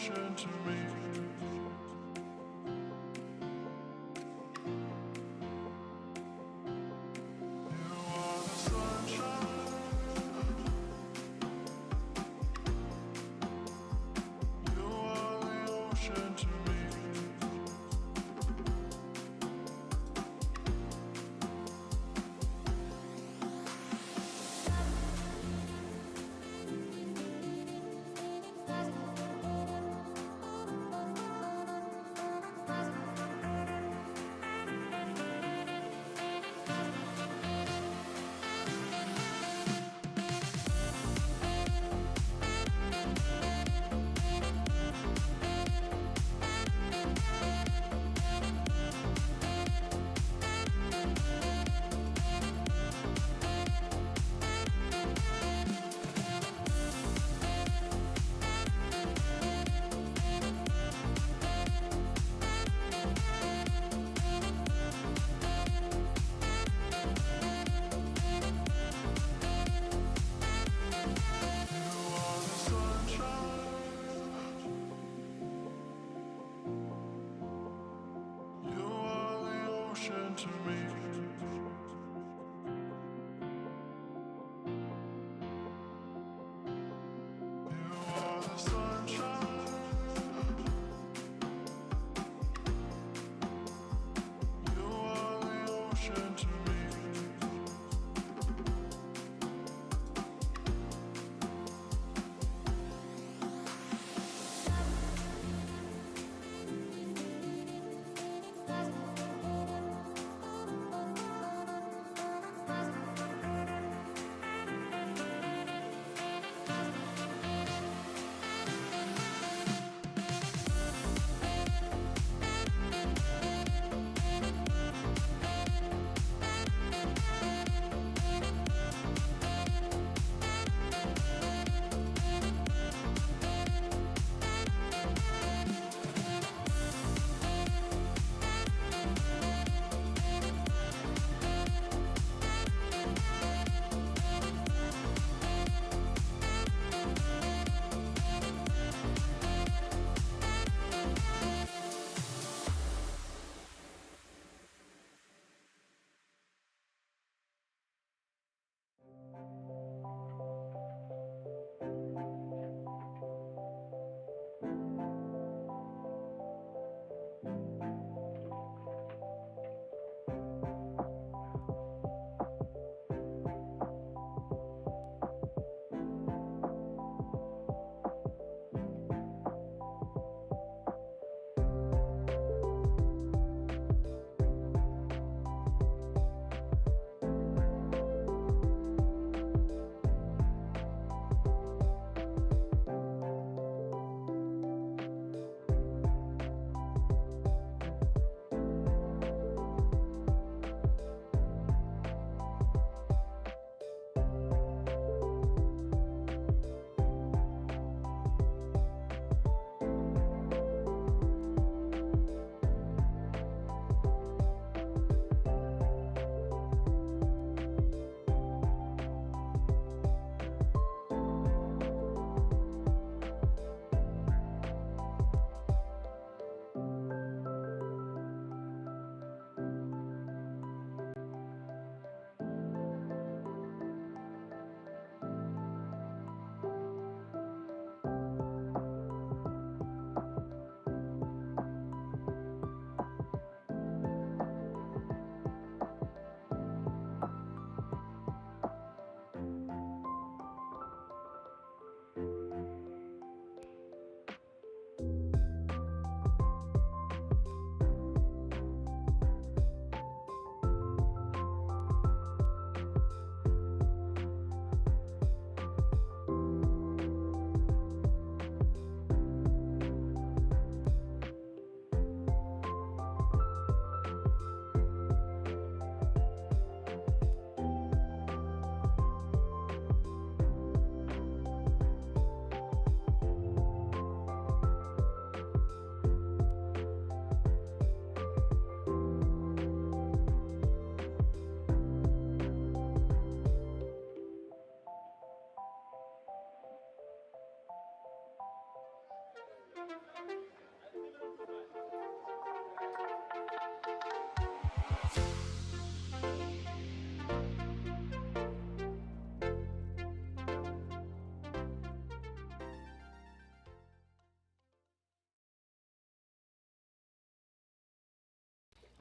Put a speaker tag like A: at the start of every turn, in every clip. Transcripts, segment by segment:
A: ocean to me. You are the sunshine. You are the ocean to me. To me, you are the sunshine. You are the ocean to me.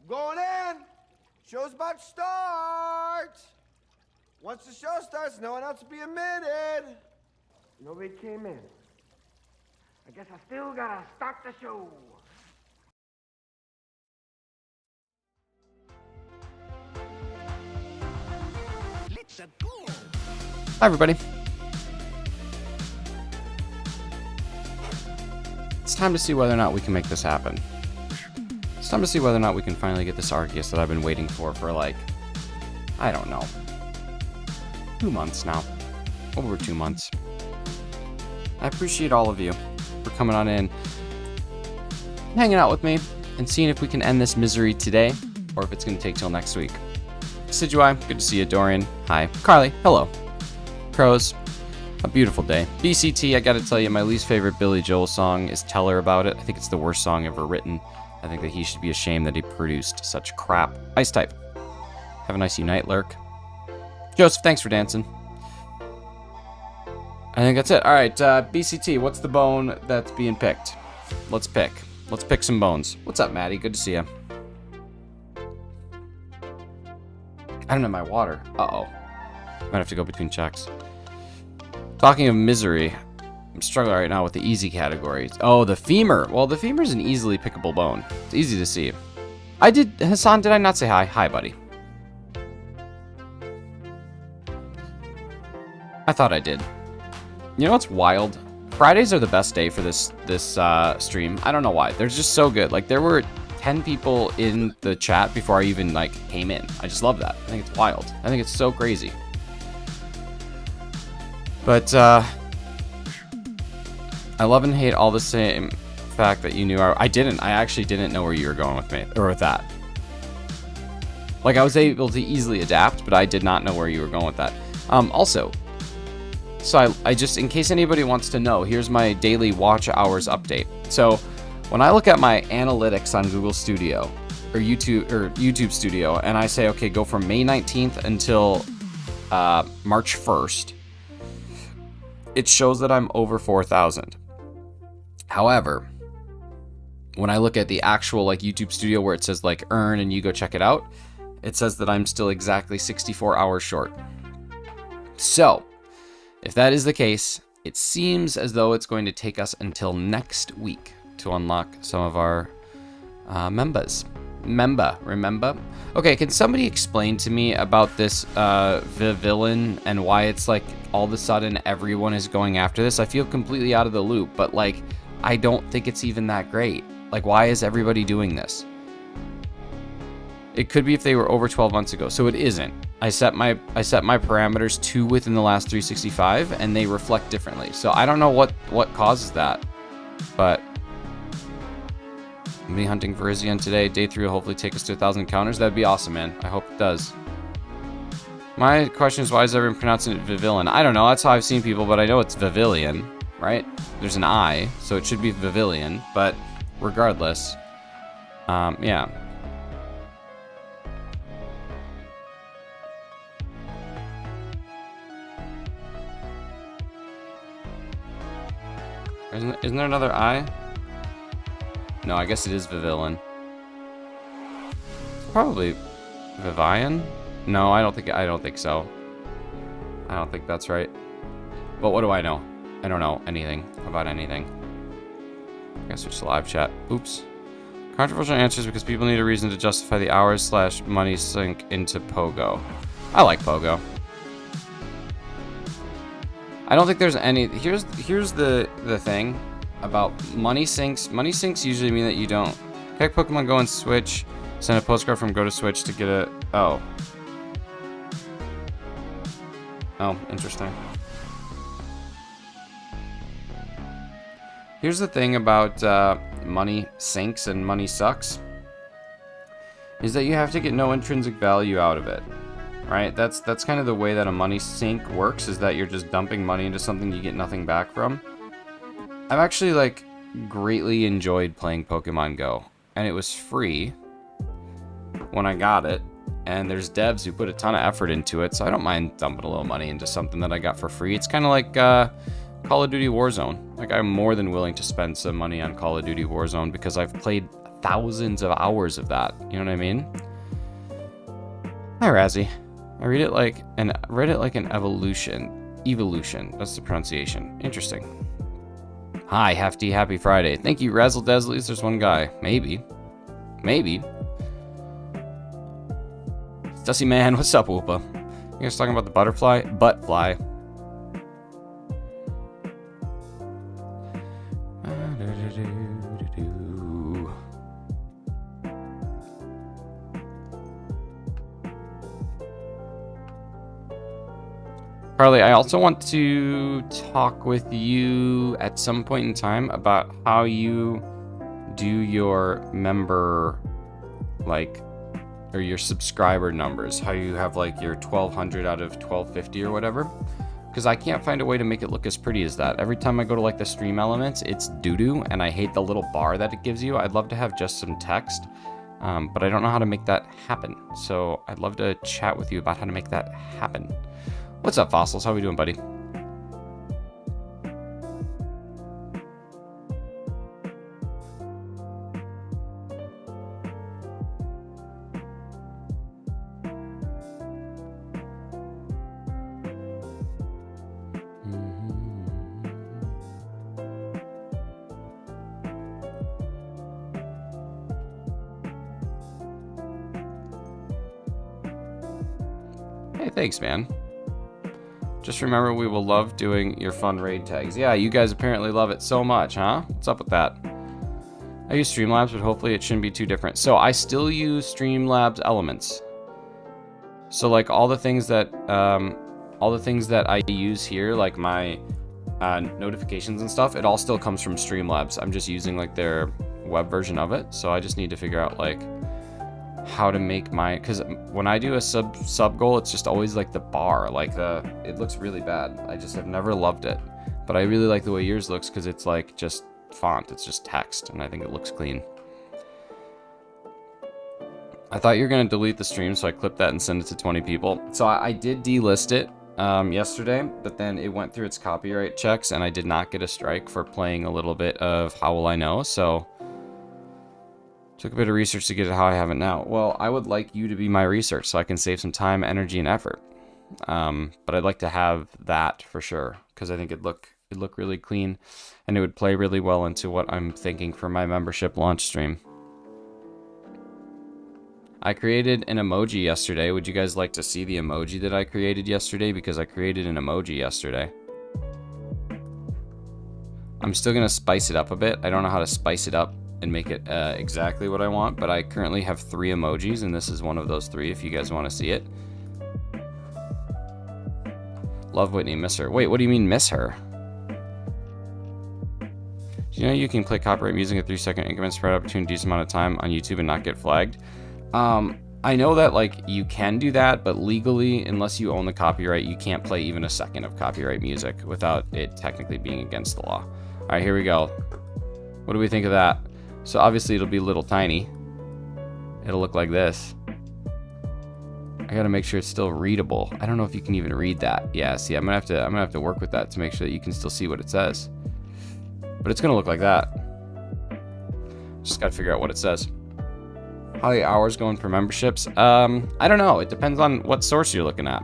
B: Going in. Show's about to start. Once the show starts, no one else will be admitted. Nobody came in. I guess I still gotta start the show.
C: Let's go.
D: Hi, everybody. It's time to see whether or not we can make this happen. It's time to see whether or not we can finally get this Arceus that I've been waiting for like, I don't know, 2 months now. Over 2 months. I appreciate all of you for coming on in, hanging out with me, and seeing if we can end this misery today, or if it's going to take till next week. Sidui, good to see you. Dorian, hi. Carly, hello. Crows, a beautiful day. BCT, I gotta tell you, my least favorite Billy Joel song is Tell Her About It. I think it's the worst song ever written. I think that he should be ashamed that he produced such crap. Ice type. Have a nice Unite lurk. Joseph, thanks for dancing. I think that's it. Alright, BCT, what's the bone that's being picked? Let's pick. Let's pick some bones. What's up, Maddie? Good to see you. I don't have my water. Uh-oh. Might have to go between checks. Talking of misery, I'm struggling right now with the easy categories. Oh, the femur. Well, the femur's an easily pickable bone. It's easy to see. Hassan, did I not say hi? Hi, buddy. I thought I did. You know what's wild? Fridays are the best day for this stream. I don't know why. They're just so good. Like, there were 10 people in the chat before I even came in. I just love that. I think it's wild. I think it's so crazy. But I love and hate all the same fact that you knew I actually didn't know where you were going with me or with that. Like, I was able to easily adapt, but I did not know where you were going with that. Also, so I just, in case anybody wants to know, here's my daily watch hours update. So when I look at my analytics on Google Studio or YouTube Studio, and I say, okay, go from May 19th until March 1st, it shows that I'm over 4,000. However, when I look at the actual YouTube Studio where it says earn and you go check it out, it says that I'm still exactly 64 hours short. So if that is the case, it seems as though it's going to take us until next week to unlock some of our members. Remember? Okay, can somebody explain to me about this villain and why it's all of a sudden everyone is going after this? I feel completely out of the loop, but I don't think it's even that great. Why is everybody doing this? It could be if they were over 12 months ago, so it isn't. I set my parameters to within the last 365, and they reflect differently. So I don't know what causes that, but I'm hunting for Izzian today. Day 3 will hopefully take us to 1,000 encounters. That'd be awesome, man. I hope it does. My question is, why is everyone pronouncing it Vivillon? I don't know. That's how I've seen people, but I know it's Vivillon, right? There's an I, so it should be Vivillon. But regardless, yeah. Isn't there another I? No, I guess it is Vivillon. Probably Vivian? No, I don't think so. I don't think that's right. But what do I know? I don't know anything about anything. I guess switch to live chat. Oops. Controversial answers because people need a reason to justify the hours / money sink into Pogo. I like Pogo. I don't think there's any. Here's the thing about money sinks. Money sinks usually mean that you don't pick Pokemon Go and Switch. Send a postcard from Go to Switch to get a. Oh, interesting. Here's the thing about money sinks and money sucks. Is that you have to get no intrinsic value out of it. Right, that's kind of the way that a money sink works, is that you're just dumping money into something you get nothing back from. I've actually greatly enjoyed playing Pokemon Go, and it was free when I got it, and there's devs who put a ton of effort into it, so I don't mind dumping a little money into something that I got for free. It's kind of like Call of Duty Warzone. I'm more than willing to spend some money on Call of Duty Warzone because I've played thousands of hours of that. You know what I mean? Hi, Razzie. I read it like an evolution. Evolution. That's the pronunciation. Interesting. Hi, Hefty. Happy Friday. Thank you, Razzle Dazzle. At least there's one guy. Maybe. Dusty Man, what's up, Whoopa? You guys talking about the butterfly? Buttfly. Carly, I also want to talk with you at some point in time about how you do your member, like, or your subscriber numbers, how you have like your 1200 out of 1250 or whatever, because I can't find a way to make it look as pretty as that. Every time I go to like the stream elements, it's doo-doo, and I hate the little bar that it gives you. I'd love to have just some text, but I don't know how to make that happen. So I'd love to chat with you about how to make that happen. What's up, Fossils? How we doing, buddy? Hey, thanks, man. Just remember, we will love doing your fun raid tags. Yeah, you guys apparently love it so much, huh? What's up with that? I use Streamlabs, but hopefully it shouldn't be too different. So I still use Streamlabs elements. So like all the things that I use here, like my notifications and stuff, it all still comes from Streamlabs. I'm just using like their web version of it. So I just need to figure out like how to make my, because when I do a sub goal, it's just always like the bar, like it looks really bad. I just have never loved it, but I really like the way yours looks because it's like just font, it's just text, and I think it looks clean. I thought you were gonna delete the stream, so I clipped that and sent it to 20 people. So I did delist it yesterday, but then it went through its copyright checks and I did not get a strike for playing a little bit of How Will I Know, so took a bit of research to get it how I have it now. Well, I would like you to be my research so I can save some time, energy, and effort. But I'd like to have that for sure, because I think it'd look really clean, and it would play really well into what I'm thinking for my membership launch stream. I created an emoji yesterday. Would you guys like to see the emoji that I created yesterday? Because I created an emoji yesterday. I'm still gonna spice it up a bit. I don't know how to spice it up and make it exactly what I want, but I currently have 3 emojis, and this is one of those 3 if you guys want to see it. Love Whitney, miss her. Wait, what do you mean miss her? Do you know you can play copyright music at 3-second increments spread out between a decent amount of time on YouTube and not get flagged? I know that like you can do that, but legally, unless you own the copyright, you can't play even a second of copyright music without it technically being against the law. All right, here we go. What do we think of that? So obviously it'll be a little tiny. It'll look like this. I gotta make sure it's still readable. I don't know if you can even read that. Yeah, see, I'm gonna have to work with that to make sure that you can still see what it says. But it's gonna look like that. Just gotta figure out what it says. How are the hours going for memberships? I don't know. It depends on what source you're looking at.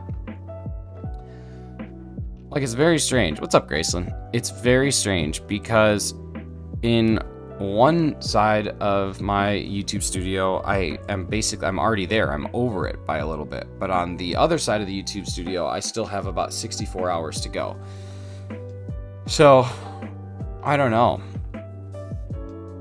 D: Like, it's very strange. What's up, Graceland? It's very strange because in one side of my YouTube studio, I'm already there. I'm over it by a little bit. But on the other side of the YouTube studio, I still have about 64 hours to go. So, I don't know.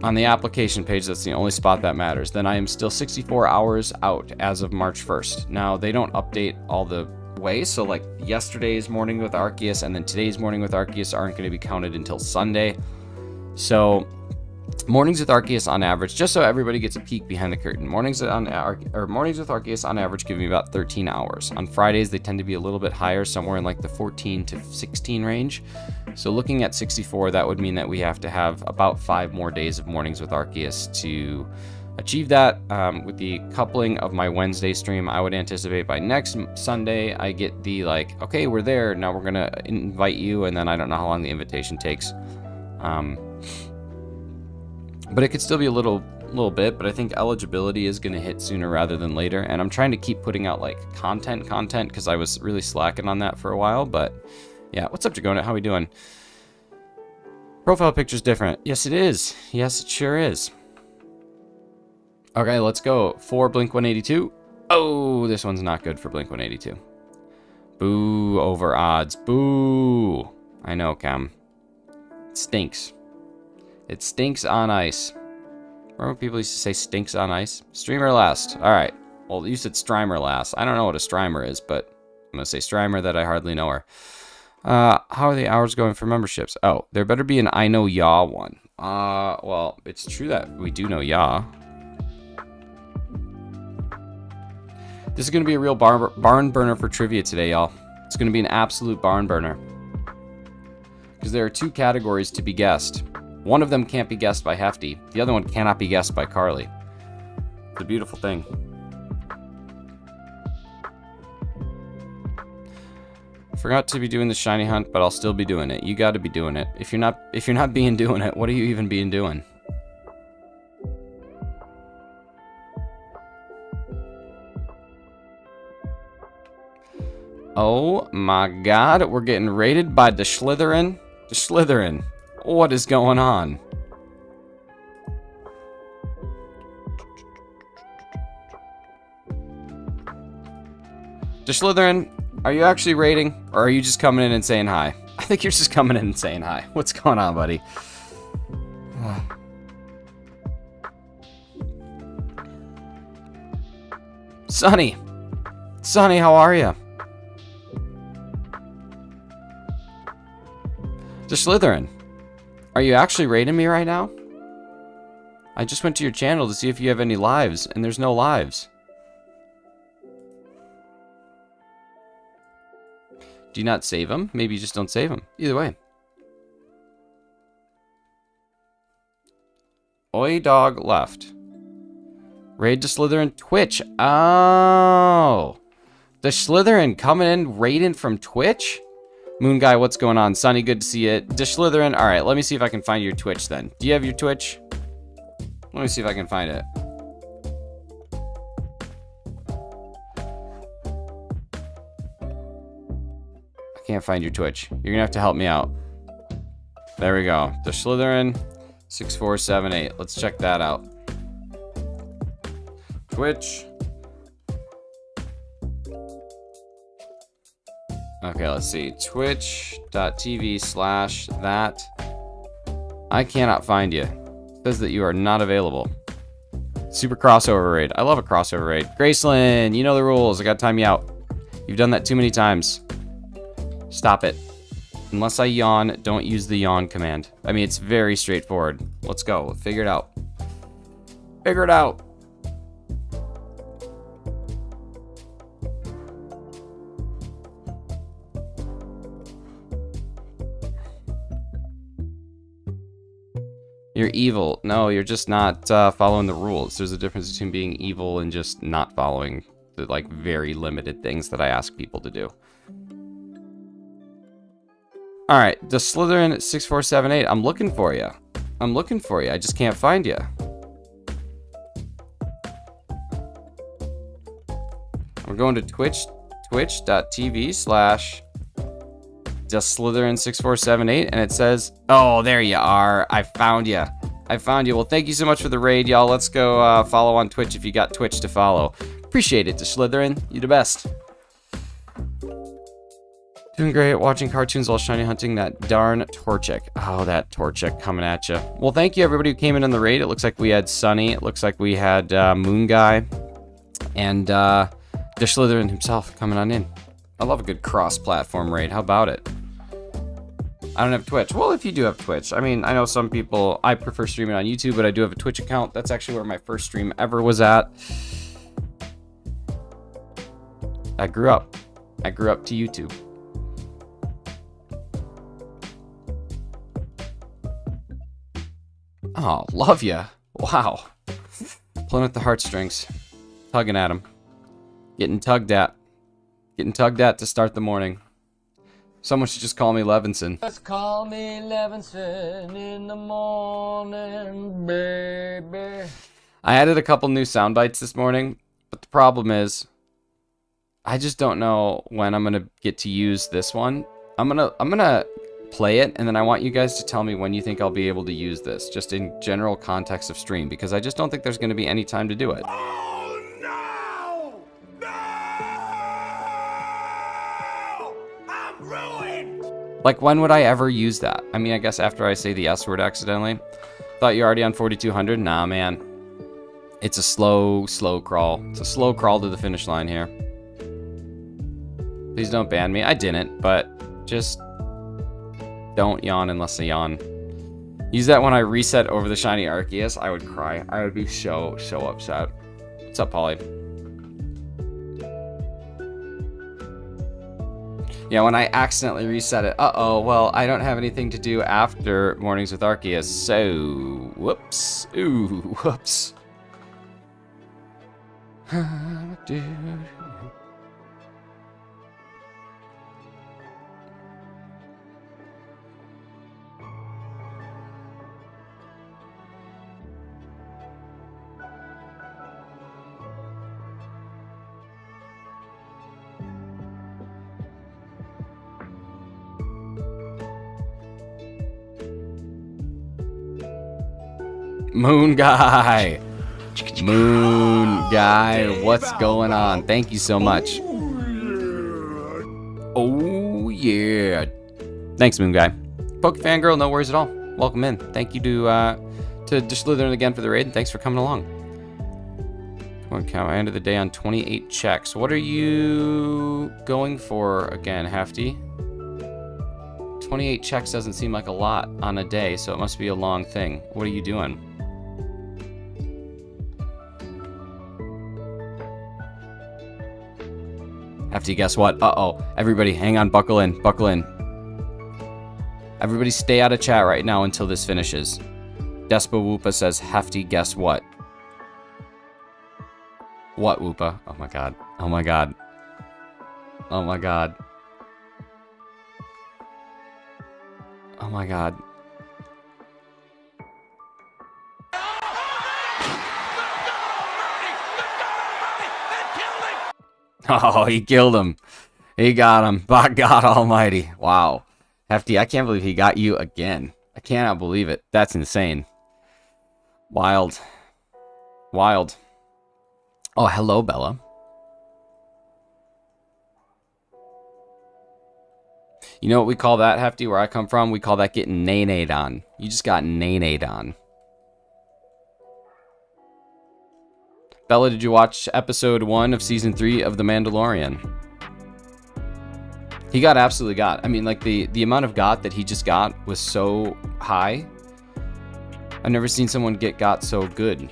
D: On the application page, that's the only spot that matters. Then I am still 64 hours out as of March 1st. Now, they don't update all the way, so like yesterday's Morning with Arceus and then today's Morning with Arceus aren't going to be counted until Sunday. So, Mornings with Arceus on average, just so everybody gets a peek behind the curtain, Mornings with Arceus on average give me about 13 hours. On Fridays, they tend to be a little bit higher, somewhere in like the 14 to 16 range. So looking at 64, that would mean that we have to have about 5 more days of Mornings with Arceus to achieve that. With the coupling of my Wednesday stream, I would anticipate by next Sunday, I get the like, okay, we're there, now we're going to invite you, and then I don't know how long the invitation takes. But it could still be a little little bit, but I think eligibility is going to hit sooner rather than later. And I'm trying to keep putting out like content because I was really slacking on that for a while. But yeah, what's up, Dragonit? How we doing? Profile picture's different. Yes, it is. Yes, it sure is. Okay, let's go for Blink-182. Oh, this one's not good for Blink-182. Boo, over odds. Boo. I know, Cam. It stinks. It stinks on ice. Remember when people used to say stinks on ice? Streamer last. Alright. Well, you said Strimer last. I don't know what a Strimer is, but I'm going to say Strimer that I hardly know her. How are the hours going for memberships? Oh, there better be an I know Yaw one. Well, it's true that we do know Yaw. This is going to be a real barn burner for trivia today, y'all. It's going to be an absolute barn burner. Because there are 2 categories to be guessed. One of them can't be guessed by Hefty. The other one cannot be guessed by Carly. It's a beautiful thing. Forgot to be doing the shiny hunt, but I'll still be doing it. You got to be doing it. If you're not doing it, what are you even doing? Oh my god, we're getting raided by the Slytherin. The Slytherin. What is going on? The Slytherin, are you actually raiding? Or are you just coming in and saying hi? I think you're just coming in and saying hi. What's going on, buddy? Sonny! Sonny, how are you? The Slytherin, are you actually raiding me right now? I just went to your channel to see if you have any lives, and there's no lives. Do you not save them? Maybe you just don't save them. Either way. Oi dog left. Raid to Slytherin Twitch. Oh. The Slytherin coming in raiding from Twitch? Moon Guy, what's going on? Sonny, good to see you. Dish Slytherin. All right, let me see if I can find your Twitch then. Do you have your Twitch? Let me see if I can find it. I can't find your Twitch. You're gonna have to help me out. There we go. Dish Slytherin 6478. Let's check that out. Twitch. Okay, let's see. Twitch.tv/that. I cannot find you. It says that you are not available. Super crossover raid. I love a crossover raid. Graceland, you know the rules. I gotta time you out. You've done that too many times. Stop it. Unless I yawn, don't use the yawn command. I mean, it's very straightforward. Let's go. Figure it out. Figure it out. You're evil. No, you're just not following the rules. There's a difference between being evil and just not following the like very limited things that I ask people to do. All right, the Slytherin 6478. I'm looking for you. I'm looking for you. I just can't find you. We're going to twitch.tv/JustSlytherin6478, and it says, oh, there you are. I found you. I found you. Well, thank you so much for the raid, y'all. Let's go follow on Twitch if you got Twitch to follow. Appreciate it, Slytherin. You the best. Doing great. Watching cartoons while shiny hunting that darn Torchic. Oh, that Torchic coming at you. Well, thank you, everybody who came in on the raid. It looks like we had Sunny. It looks like we had Moon Guy. And the Slytherin himself coming on in. I love a good cross-platform raid. How about it? I don't have Twitch. Well, if you do have Twitch. I mean, I know some people, I prefer streaming on YouTube, but I do have a Twitch account. That's actually where my first stream ever was at. I grew up to YouTube. Oh, love ya. Wow. Pulling at the heartstrings. Tugging at them. Getting tugged at. Getting tugged at to start the morning. Someone should just call me Levinson.
E: Just call me Levinson in the morning, baby.
D: I added a couple new sound bites this morning, but the problem is I just don't know when I'm gonna get to use this one. I'm gonna play it, and then I want you guys to tell me when you think I'll be able to use this, just in general context of stream, because I just don't think there's gonna be any time to do it.
A: Oh no! No! I'm ruined!
D: Like, when would I ever use that? I mean, I guess after I say the S word accidentally. Thought you're already on 4,200? Nah, man. It's a slow crawl. It's a slow crawl to the finish line here. Please don't ban me. I didn't, but just don't yawn unless I yawn. Use that when I reset over the shiny Arceus. I would cry. I would be so upset. What's up, Polly? Yeah, when I accidentally reset it. Uh-oh, well, I don't have anything to do after Mornings with Arceus, so... Whoops. Ooh, whoops. Moon Guy! Moon Guy, what's going on? Thank you so much. Oh, yeah. Thanks, Moon Guy. Poke Fangirl, no worries at all. Welcome in. Thank you to Slytherin again for the raid, and thanks for coming along. Come on, count. I ended the day on 28 checks. What are you going for again, Hefty? 28 checks doesn't seem like a lot on a day, so it must be a long thing. What are you doing? Hefty, guess what? Uh-oh. Everybody, hang on, buckle in, buckle in. Everybody stay out of chat right now until this finishes. Despa Whoopa says, Hefty, guess what? What, Whoopa? Oh my god. Oh my god. Oh my god. Oh my god. Oh, he killed him. He got him. By God almighty. Wow. Hefty, I can't believe he got you again. I cannot believe it. That's insane. Wild. Wild. Oh, hello, Bella. You know what we call that, Hefty, where I come from? We call that getting nay-nayed on. You just got nay-nayed on. Bella, did you watch episode 1 of season 3 of The Mandalorian? He got absolutely got. I mean, like, the amount of got that he just got was so high. I've never seen someone get got so good.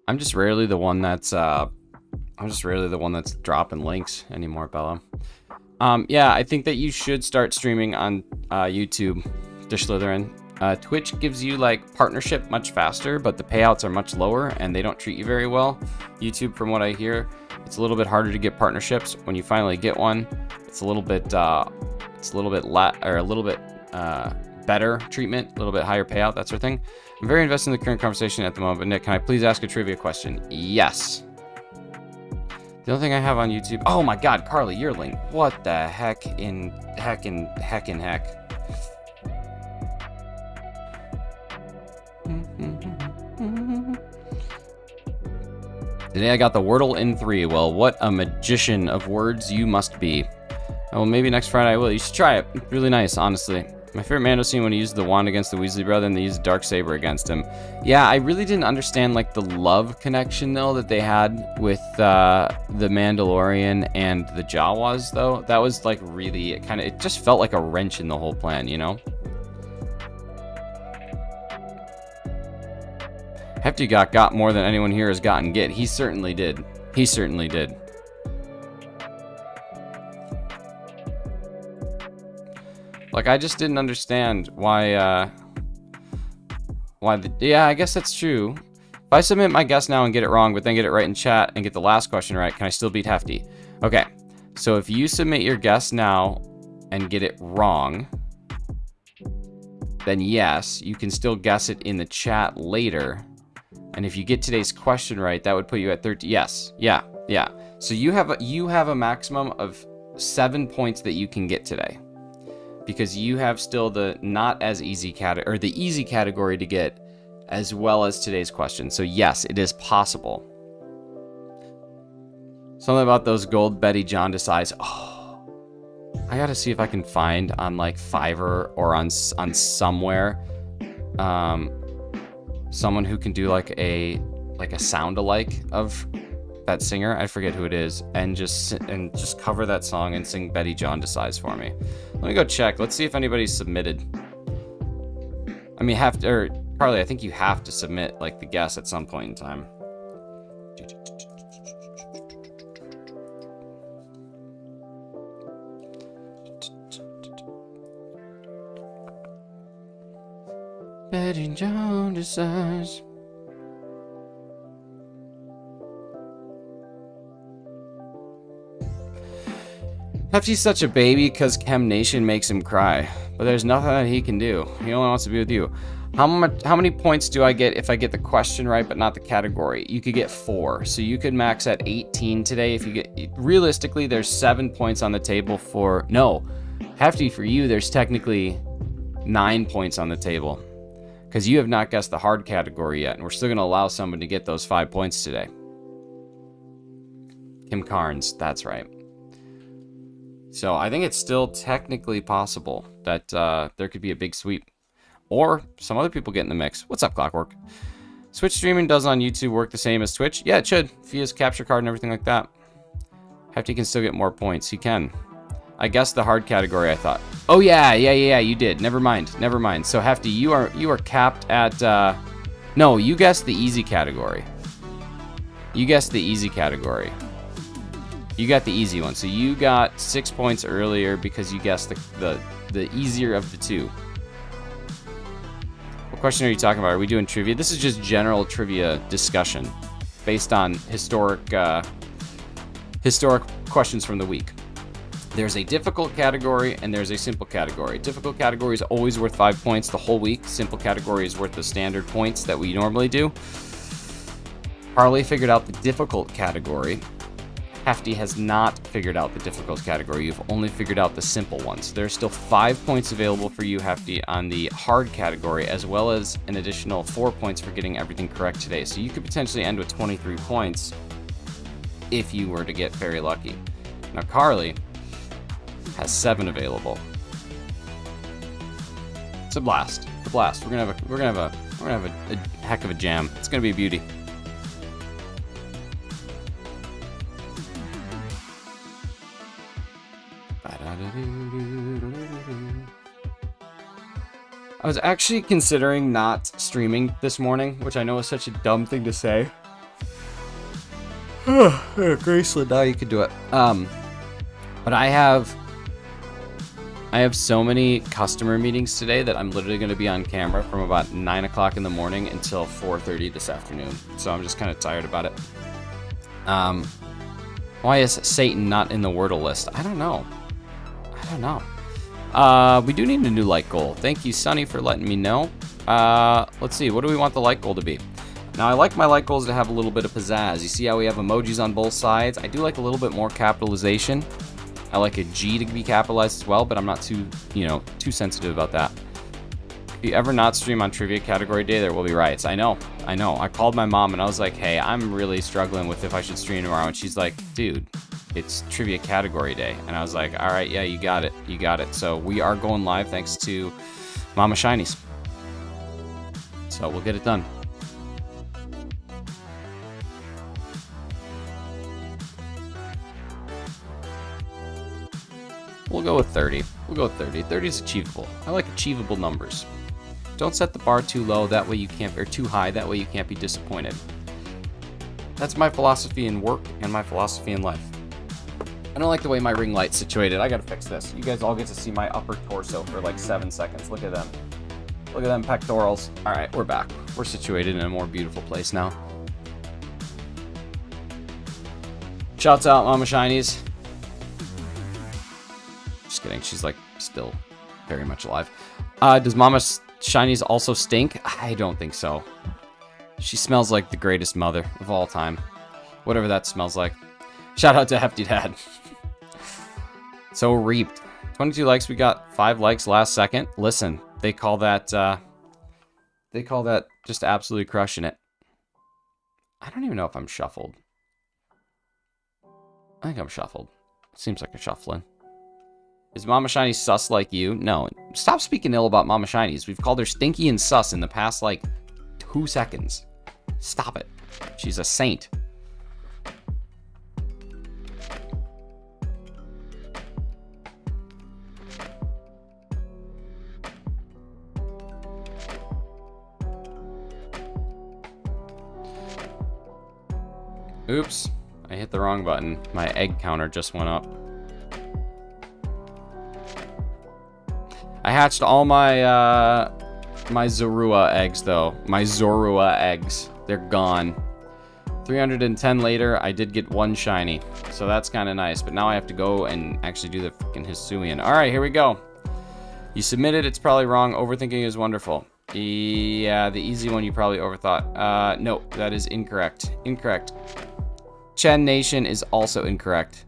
D: I'm just rarely the one that's dropping links anymore, Bella. Yeah, I think that you should start streaming on YouTube, Slytherin. Twitch gives you like partnership much faster, but the payouts are much lower and they don't treat you very well. YouTube, from what I hear, it's a little bit harder to get partnerships. When you finally get one, it's a little bit better treatment, a little bit higher payout, that sort of thing. I'm very invested in the current conversation at the moment, but Nick, can I please ask a trivia question? Yes. The only thing I have on YouTube... Oh my god, Carly, your link. What the heck in heck. Today I got the Wordle in 3. Well, what a magician of words you must be. Oh, well, maybe next Friday I will. You should try it. It's really nice, honestly. My favorite Mando scene when he used the wand against the Weasley brother and they used dark saber against him. Yeah, I really didn't understand like the love connection though that they had with the Mandalorian and the Jawas though. That was like really it just felt like a wrench in the whole plan, you know? Hefty got more than anyone here has gotten get. He certainly did. He certainly did. Like, I just didn't understand why yeah, I guess that's true. If I submit my guess now and get it wrong, but then get it right in chat and get the last question right, can I still beat Hefty? Okay, so if you submit your guess now and get it wrong, then yes, you can still guess it in the chat later. And if you get today's question right, that would put you at 13. Yes, yeah. So you have a maximum of 7 points that you can get today, because you have still the not as easy category, or the easy category to get, as well as today's question. So yes, it is possible. Something about those gold Betty Jaundice eyes. Oh, I gotta see if I can find on like Fiverr or on somewhere, someone who can do like a sound alike of that singer. I forget who it is, and just cover that song and sing Betty Jaundice eyes for me. Let me go check. Let's see if anybody's submitted. I mean, Carly, I think you have to submit like the guess at some point in time. Betty Jaundice eyes. Hefty's such a baby because Chem Nation makes him cry, but there's nothing that he can do. He only wants to be with you. How many points do I get if I get the question right but not the category? You could get 4, so you could max at 18 today. If you get, realistically, there's 7 points on the table for, no, Hefty, for you, there's technically 9 points on the table, because you have not guessed the hard category yet, and we're still going to allow someone to get those 5 points today. Kim Carnes, that's right. So I think it's still technically possible that there could be a big sweep, or some other people get in the mix. What's up, Clockwork? Switch streaming does on YouTube work the same as Twitch? Yeah, it should. If he has capture card and everything like that. Hefty can still get more points. He can. I guessed the hard category, I thought. Oh yeah, you did. Never mind. So Hefty, you are capped at no, you guessed the easy category. You guessed the easy category. You got the easy one. So you got 6 points earlier because you guessed the easier of the two. What question are you talking about? Are we doing trivia? This is just general trivia discussion based on historic questions from the week. There's a difficult category and there's a simple category. Difficult category is always worth 5 points the whole week. Simple category is worth the standard points that we normally do. Harley figured out the difficult category. Hefty has not figured out the difficult category. You've only figured out the simple ones. There's still 5 points available for you, Hefty, on the hard category, as well as an additional 4 points for getting everything correct today. So you could potentially end with 23 points if you were to get very lucky. Now Carly has 7 available. It's a blast. It's a blast. We're gonna have a heck of a jam. It's gonna be a beauty. I was actually considering not streaming this morning, which I know is such a dumb thing to say. Graceland, now you can do it. But I have so many customer meetings today that I'm literally going to be on camera from about 9 o'clock in the morning until 4:30 this afternoon. So I'm just kind of tired about it. Why is Satan not in the Wordle list? I don't know. We do need a new like goal. Thank you, Sonny, for letting me know. Let's see. What do we want the like goal to be? Now, I like my like goals to have a little bit of pizzazz. You see how we have emojis on both sides? I do like a little bit more capitalization. I like a G to be capitalized as well, but I'm not too sensitive about that. If you ever not stream on trivia category day, there will be riots. I know. I called my mom and I was like, hey, I'm really struggling with if I should stream tomorrow. And she's like, dude, it's trivia category day. And I was like, all right, yeah, you got it. You got it. So we are going live thanks to Mama Shinies. So we'll get it done. We'll go with 30. We'll go with 30. 30 is achievable. I like achievable numbers. Don't set the bar too low, that way you can't, or too high, that way you can't be disappointed. That's my philosophy in work and my philosophy in life. I don't like the way my ring light's situated. I gotta fix this. You guys all get to see my upper torso for like 7 seconds. Look at them. Look at them pectorals. All right, we're back. We're situated in a more beautiful place now. Shouts out, Mama Shinies. Just kidding. She's like still very much alive. Does Mama Shinies also stink? I don't think so. She smells like the greatest mother of all time. Whatever that smells like. Shout out to Hefty Dad. So reaped. 22 likes. We got 5 likes last second. Listen, they call that just absolutely crushing it. I don't even know if I'm shuffled. I think I'm shuffled. Seems like a shuffling. Is Mama Shiny sus like you? No. Stop speaking ill about Mama Shinies. We've called her stinky and sus in the past, like, 2 seconds. Stop it. She's a saint. Oops. I hit the wrong button. My egg counter just went up. I hatched all my my Zorua eggs though. My Zorua eggs. They're gone. 310 later, I did get 1 shiny. So that's kind of nice. But now I have to go and actually do the freaking Hisuian. Alright, here we go. You submitted, it's probably wrong. Overthinking is wonderful. Yeah, the easy one you probably overthought. No, that is incorrect. Incorrect. Chen Nation is also incorrect.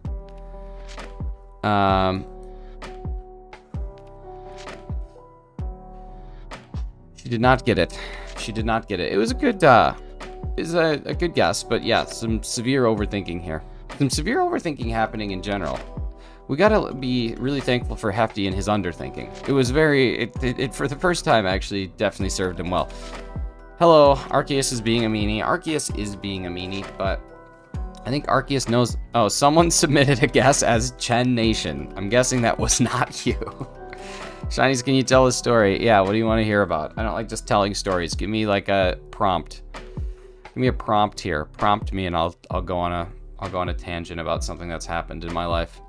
D: She did not get it. She did not get it. It was a good, a good guess, but yeah, some severe overthinking here. Some severe overthinking happening in general. We gotta be really thankful for Hefty and his underthinking. It was very, it for the first time actually definitely served him well. Hello, Arceus is being a meanie. Arceus is being a meanie, but I think Arceus knows. Oh, someone submitted a guess as Chen Nation. I'm guessing that was not you. Shinies, can you tell a story? Yeah, what do you want to hear about? I don't like just telling stories. Give me like a prompt. Give me a prompt here. Prompt me and I'll go on a tangent about something that's happened in my life.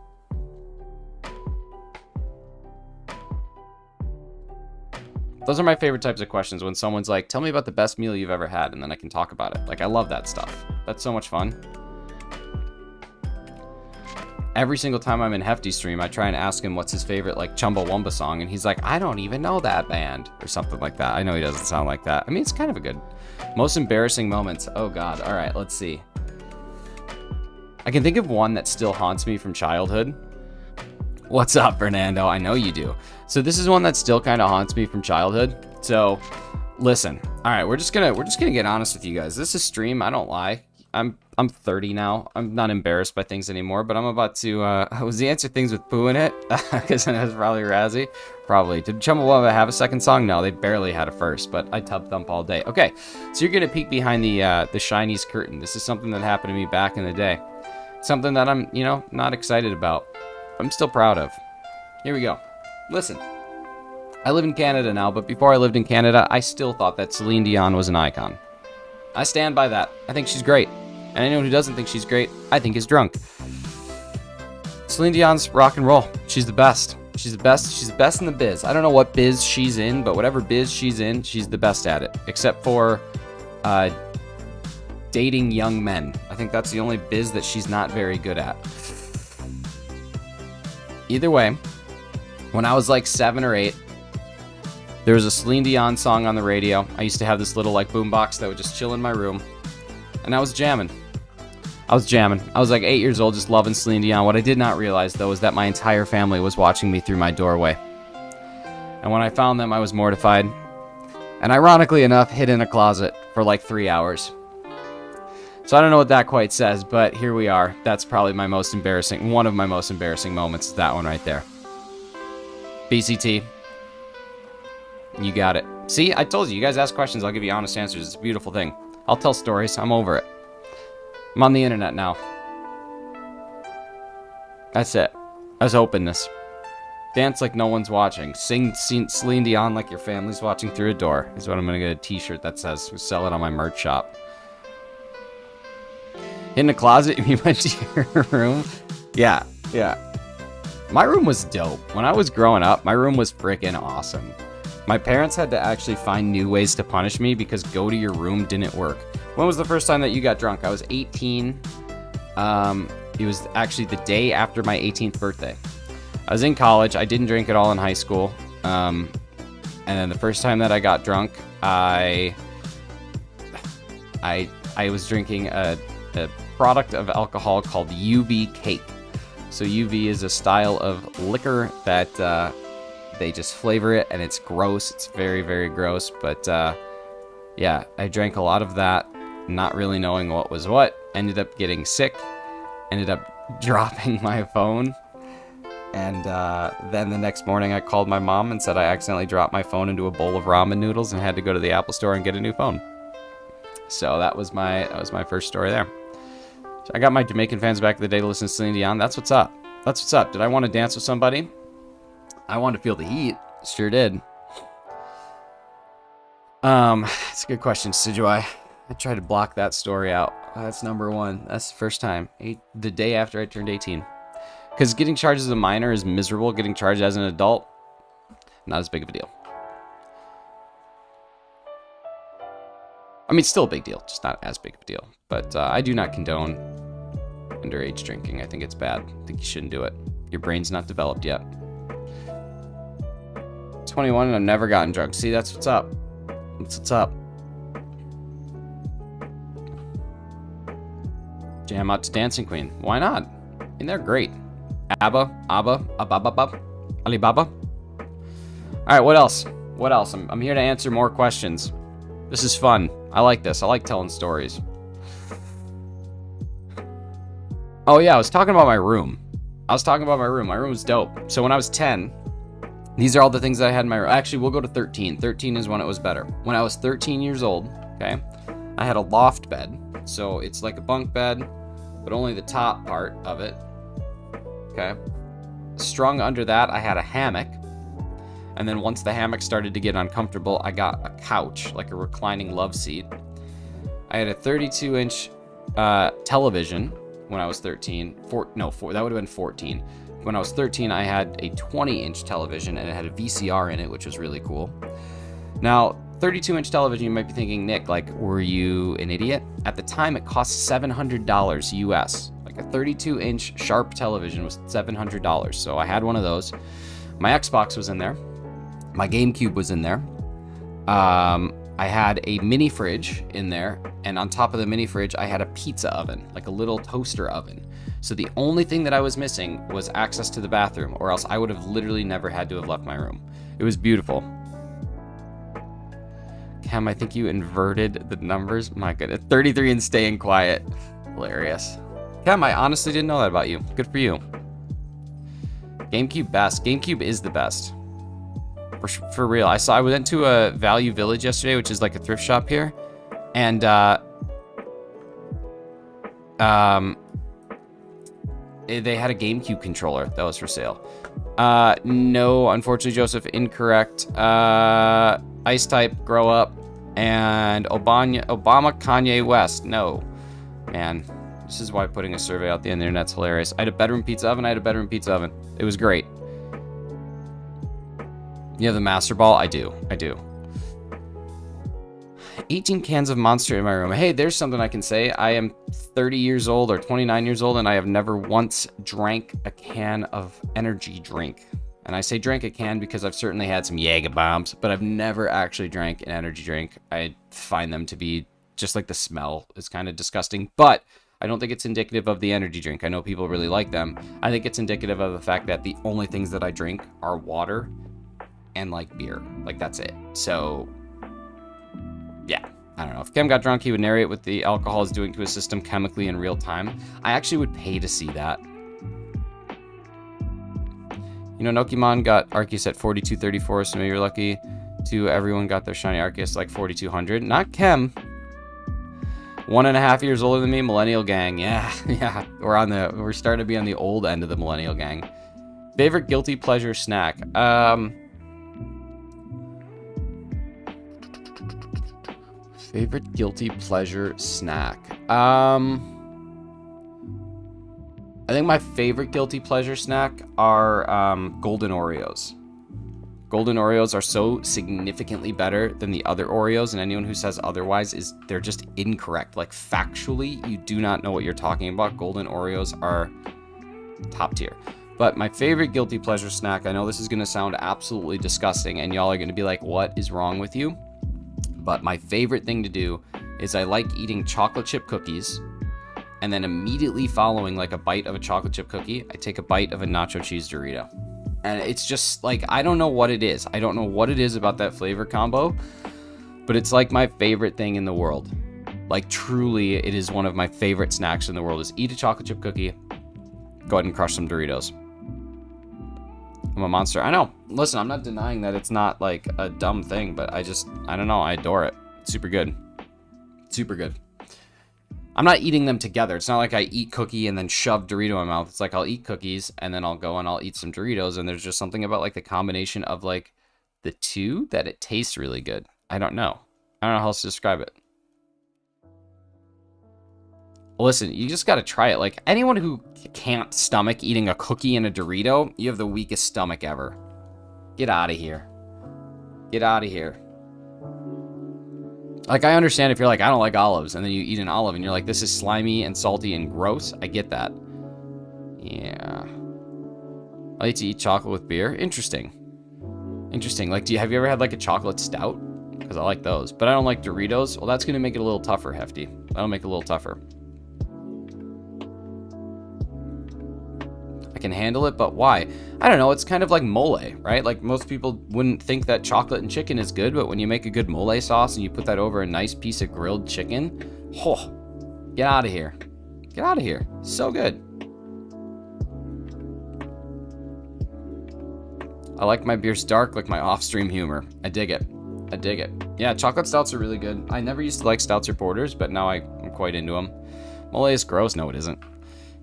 D: Those are my favorite types of questions, when someone's like, tell me about the best meal you've ever had, and then I can talk about it. Like, I love that stuff. That's so much fun. Every single time I'm in Hefty stream, I try and ask him what's his favorite, like, Chumbawamba song, and he's like, I don't even know that band, or something like that. I know he doesn't sound like that. I mean, it's kind of a good... Most embarrassing moments. Oh, God. All right, let's see. I can think of one that still haunts me from childhood. What's up, Fernando? I know you do. So this is one that still kind of haunts me from childhood. So, listen. All right, we're just gonna get honest with you guys. This is stream. I don't lie. I'm 30 now. I'm not embarrassed by things anymore, but I'm about to, was the answer things with poo in it? Because then it was probably Razzie. Probably. Did Chumbawamba have a second song? No, they barely had a first, but I tub thump all day. Okay, so you're gonna peek behind the Shinies curtain. This is something that happened to me back in the day. Something that I'm, you know, not excited about. I'm still proud of. Here we go. Listen. I live in Canada now, but before I lived in Canada, I still thought that Celine Dion was an icon. I stand by that. I think she's great. And anyone who doesn't think she's great, I think is drunk. Celine Dion's rock and roll. She's the best. She's the best. She's the best in the biz. I don't know what biz she's in, but whatever biz she's in, she's the best at it. Except for dating young men. I think that's the only biz that she's not very good at. Either way, when I was like 7 or 8, there was a Celine Dion song on the radio. I used to have this little like boombox that would just chill in my room. And I was jamming. I was like 8 years old, just loving Celine Dion. What I did not realize, though, is that my entire family was watching me through my doorway. And when I found them, I was mortified. And ironically enough, hid in a closet for like 3 hours. So I don't know what that quite says, but here we are. That's probably my most embarrassing, one of my most embarrassing moments is that one right there. BCT. You got it. See, I told you guys ask questions, I'll give you honest answers. It's a beautiful thing. I'll tell stories. I'm over it. I'm on the internet now. That's it. That's openness. Dance like no one's watching. Sing Celine Dion like your family's watching through a door. Is what I'm going to get a t-shirt that says. Sell it on my merch shop. In the closet, you went to your room? Yeah. My room was dope. When I was growing up, my room was freaking awesome. My parents had to actually find new ways to punish me because go to your room didn't work. When was the first time that you got drunk? I was 18. It was actually the day after my 18th birthday. I was in college. I didn't drink at all in high school. And then the first time that I got drunk, I was drinking a product of alcohol called UV cake. So UV is a style of liquor that they just flavor it, and it's gross. It's very, very gross. But yeah, I drank a lot of that, not really knowing what was what. Ended up getting sick. Ended up dropping my phone. And then the next morning I called my mom and said I accidentally dropped my phone into a bowl of ramen noodles and had to go to the Apple store and get a new phone. So that was my first story there. So I got my Jamaican fans back in the day to listen to Celine Dion. That's what's up. That's what's up. Did I want to dance with somebody? I wanted to feel the heat. Sure did. It's a good question, Sijuai. I tried to block that story out. That's number one. That's the first time. The day after I turned 18. Because getting charged as a minor is miserable. Getting charged as an adult, not as big of a deal. I mean, still a big deal, just not as big of a deal. But I do not condone underage drinking. I think it's bad. I think you shouldn't do it. Your brain's not developed yet. 21 and I've never gotten drunk. See, that's what's up. That's what's up. Jam out to Dancing Queen. Why not? And they're great. Abba, Alibaba. Alright, what else? What else? I'm here to answer more questions. This is fun. I like this. I like telling stories. Oh yeah, I was talking about my room. My room was dope. So when I was 10, these are all the things that I had in my room. Actually, we'll go to 13. 13 is when it was better. When I was 13 years old, okay, I had a loft bed. So it's like a bunk bed, but only the top part of it. Okay. Strung under that, I had a hammock. And then once the hammock started to get uncomfortable, I got a couch, like a reclining love seat. I had a 32-inch television when I was 13. That would have been 14. When I was 13, I had a 20-inch television, and it had a VCR in it, which was really cool. Now, 32-inch television, you might be thinking, Nick, like, were you an idiot? At the time, it cost $700 US. Like a 32-inch Sharp television was $700. So I had one of those. My Xbox was in there. My GameCube was in there. I had a mini fridge in there, and on top of the mini fridge, I had a pizza oven, like a little toaster oven. So the only thing that I was missing was access to the bathroom, or else I would have literally never had to have left my room. It was beautiful. Cam, I think you inverted the numbers. My goodness, 33 and staying quiet. Hilarious. Cam, I honestly didn't know that about you. Good for you. GameCube best. GameCube is the best. For real. I went to a Value Village yesterday, which is like a thrift shop here, and they had a GameCube controller that was for sale. No, unfortunately, Joseph, incorrect. Ice Type, grow up, and Obama, Kanye West. No, man, this is why putting a survey out the internet's hilarious. I had a bedroom pizza oven. It was great. You have the Master Ball? I do. 18 cans of Monster in my room. Hey, there's something I can say. I am 30 years old or 29 years old, and I have never once drank a can of energy drink. And I say drank a can because I've certainly had some Jager bombs, but I've never actually drank an energy drink. I find them to be just like the smell is kind of disgusting, but I don't think it's indicative of the energy drink. I know people really like them. I think it's indicative of the fact that the only things that I drink are water and like beer. Like that's it. So yeah, I don't know. If Kem got drunk, he would narrate what the alcohol is doing to his system chemically in real time. I actually would pay to see that. You know, Nokimon got Arceus at 4234, so maybe you're lucky. Everyone got their shiny Arceus like 4200. Not Kem. 1.5 years older than me, millennial gang. Yeah, yeah. We're starting to be on the old end of the millennial gang. Favorite guilty pleasure snack. Favorite guilty pleasure snack. I think my favorite guilty pleasure snack are golden Oreos. Golden Oreos are so significantly better than the other Oreos, and anyone who says otherwise they're just incorrect. Like, factually, you do not know what you're talking about. Golden Oreos are top tier. But my favorite guilty pleasure snack, I know this is going to sound absolutely disgusting, and y'all are going to be like, what is wrong with you? But my favorite thing to do is I like eating chocolate chip cookies, and then immediately following like a bite of a chocolate chip cookie, I take a bite of a nacho cheese Dorito. And it's just like, I don't know what it is. I don't know what it is about that flavor combo, but it's like my favorite thing in the world. Like, truly, it is one of my favorite snacks in the world, is eat a chocolate chip cookie, go ahead and crush some Doritos. I'm a monster. I know. Listen, I'm not denying that it's not like a dumb thing, but I don't know. I adore it. Super good. Super good. I'm not eating them together. It's not like I eat cookie and then shove Dorito in my mouth. It's like I'll eat cookies and then I'll go and I'll eat some Doritos, and there's just something about like the combination of like the two that it tastes really good. I don't know. I don't know how else to describe it. Listen, you just gotta try it. Like, anyone who can't stomach eating a cookie and a Dorito, you have the weakest stomach ever. Get out of here. Get out of here. Like, I understand if you're like, I don't like olives, and then you eat an olive and you're like, this is slimy and salty and gross. I get that. Yeah. I like to eat chocolate with beer. Interesting. Interesting. Like, have you ever had like a chocolate stout? Because I like those. But I don't like Doritos. Well, that's going to make it a little tougher, Hefty. That'll make it a little tougher. I can handle it, but why? I don't know. It's kind of like mole, right? Like, most people wouldn't think that chocolate and chicken is good, but when you make a good mole sauce and you put that over a nice piece of grilled chicken, oh, get out of here. Get out of here. So good. I like my beers dark, like my off-stream humor. I dig it. I dig it. Yeah, chocolate stouts are really good. I never used to like stouts or porters, but now I'm quite into them. Mole is gross. No, it isn't.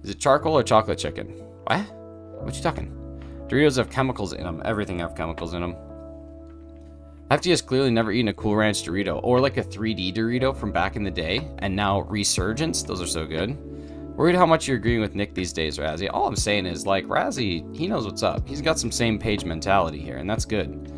D: Is it charcoal or chocolate chicken? What? What you talking? Doritos have chemicals in them. Everything have chemicals in them. Hefty has clearly never eaten a Cool Ranch Dorito, or like a 3D Dorito from back in the day, and now Resurgence. Those are so good. Worried how much you're agreeing with Nick these days, Razzie. All I'm saying is, like, Razzie, he knows what's up. He's got some same page mentality here, and that's good.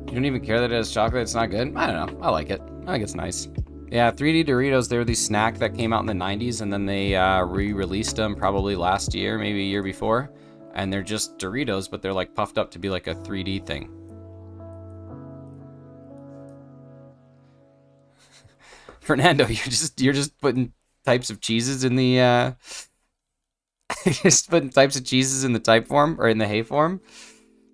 D: You don't even care that it has chocolate? It's not good? I don't know. I like it. I think it's nice. Yeah, 3D Doritos, they were these snack that came out in the 90s, and then they re-released them probably last year, maybe a year before. And they're just Doritos, but they're like puffed up to be like a 3D thing. Fernando, you're just putting types of cheeses in the just putting types of cheeses in the type form, or in the hay form.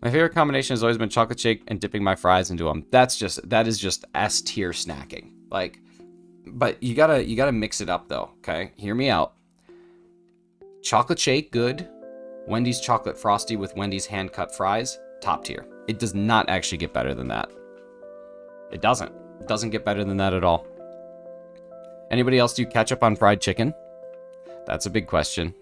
D: My favorite combination has always been chocolate shake and dipping my fries into them. That is just S tier snacking. Like, but you gotta mix it up though. Okay, hear me out. Chocolate shake, good. Wendy's chocolate frosty with Wendy's hand cut fries, top tier. It does not actually get better than that. It doesn't. It doesn't get better than that at all. Anybody else do ketchup on fried chicken? That's a big question.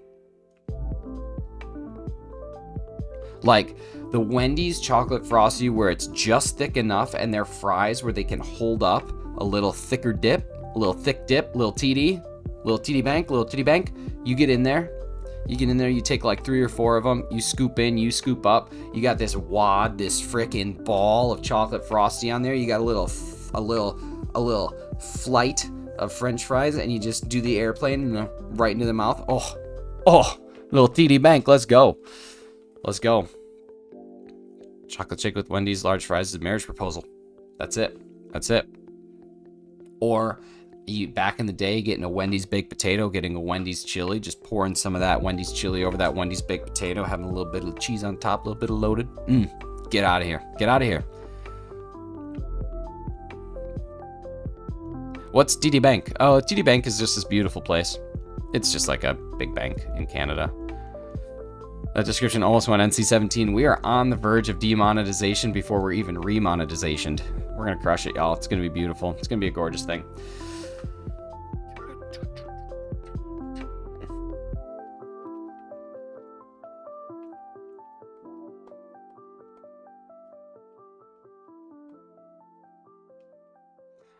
D: Like, the Wendy's chocolate frosty where it's just thick enough, and their fries where they can hold up a little thicker dip, a little thick dip, little TD bank. You get in there, you take like 3 or 4 of them, you scoop in, you scoop up, you got this wad, this frickin' ball of chocolate frosty on there, you got a little flight of french fries, and you just do the airplane right into the mouth. Oh, little TD bank, let's go. Chocolate shake with Wendy's large fries is a marriage proposal. That's it. Or back in the day, getting a Wendy's baked potato, getting a Wendy's chili, just pouring some of that Wendy's chili over that Wendy's baked potato, having a little bit of cheese on top, a little bit of loaded. Get out of here. Get out of here. What's TD Bank? Oh, TD Bank is just this beautiful place. It's just like a big bank in Canada. That description almost went NC-17. We are on the verge of demonetization before we're even remonetizationed. We're going to crush it, y'all. It's going to be beautiful. It's going to be a gorgeous thing.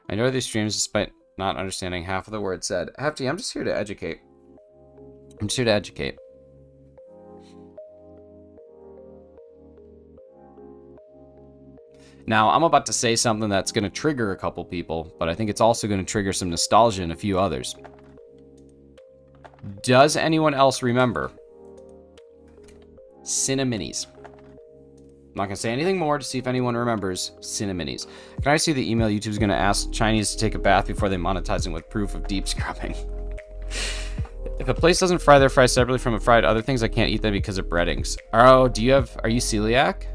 D: I enjoy these streams despite not understanding half of the words said. Hefty, I'm just here to educate. I'm just here to educate. Now, I'm about to say something that's going to trigger a couple people, but I think it's also going to trigger some nostalgia in a few others. Does anyone else remember Cineminis? I'm not going to say anything more to see if anyone remembers Cineminis. Can I see the email YouTube's going to ask Chinese to take a bath before they monetize them with proof of deep scrubbing? If a place doesn't fry their fries separately from a fried other things, I can't eat them because of breadings. Oh, are you celiac?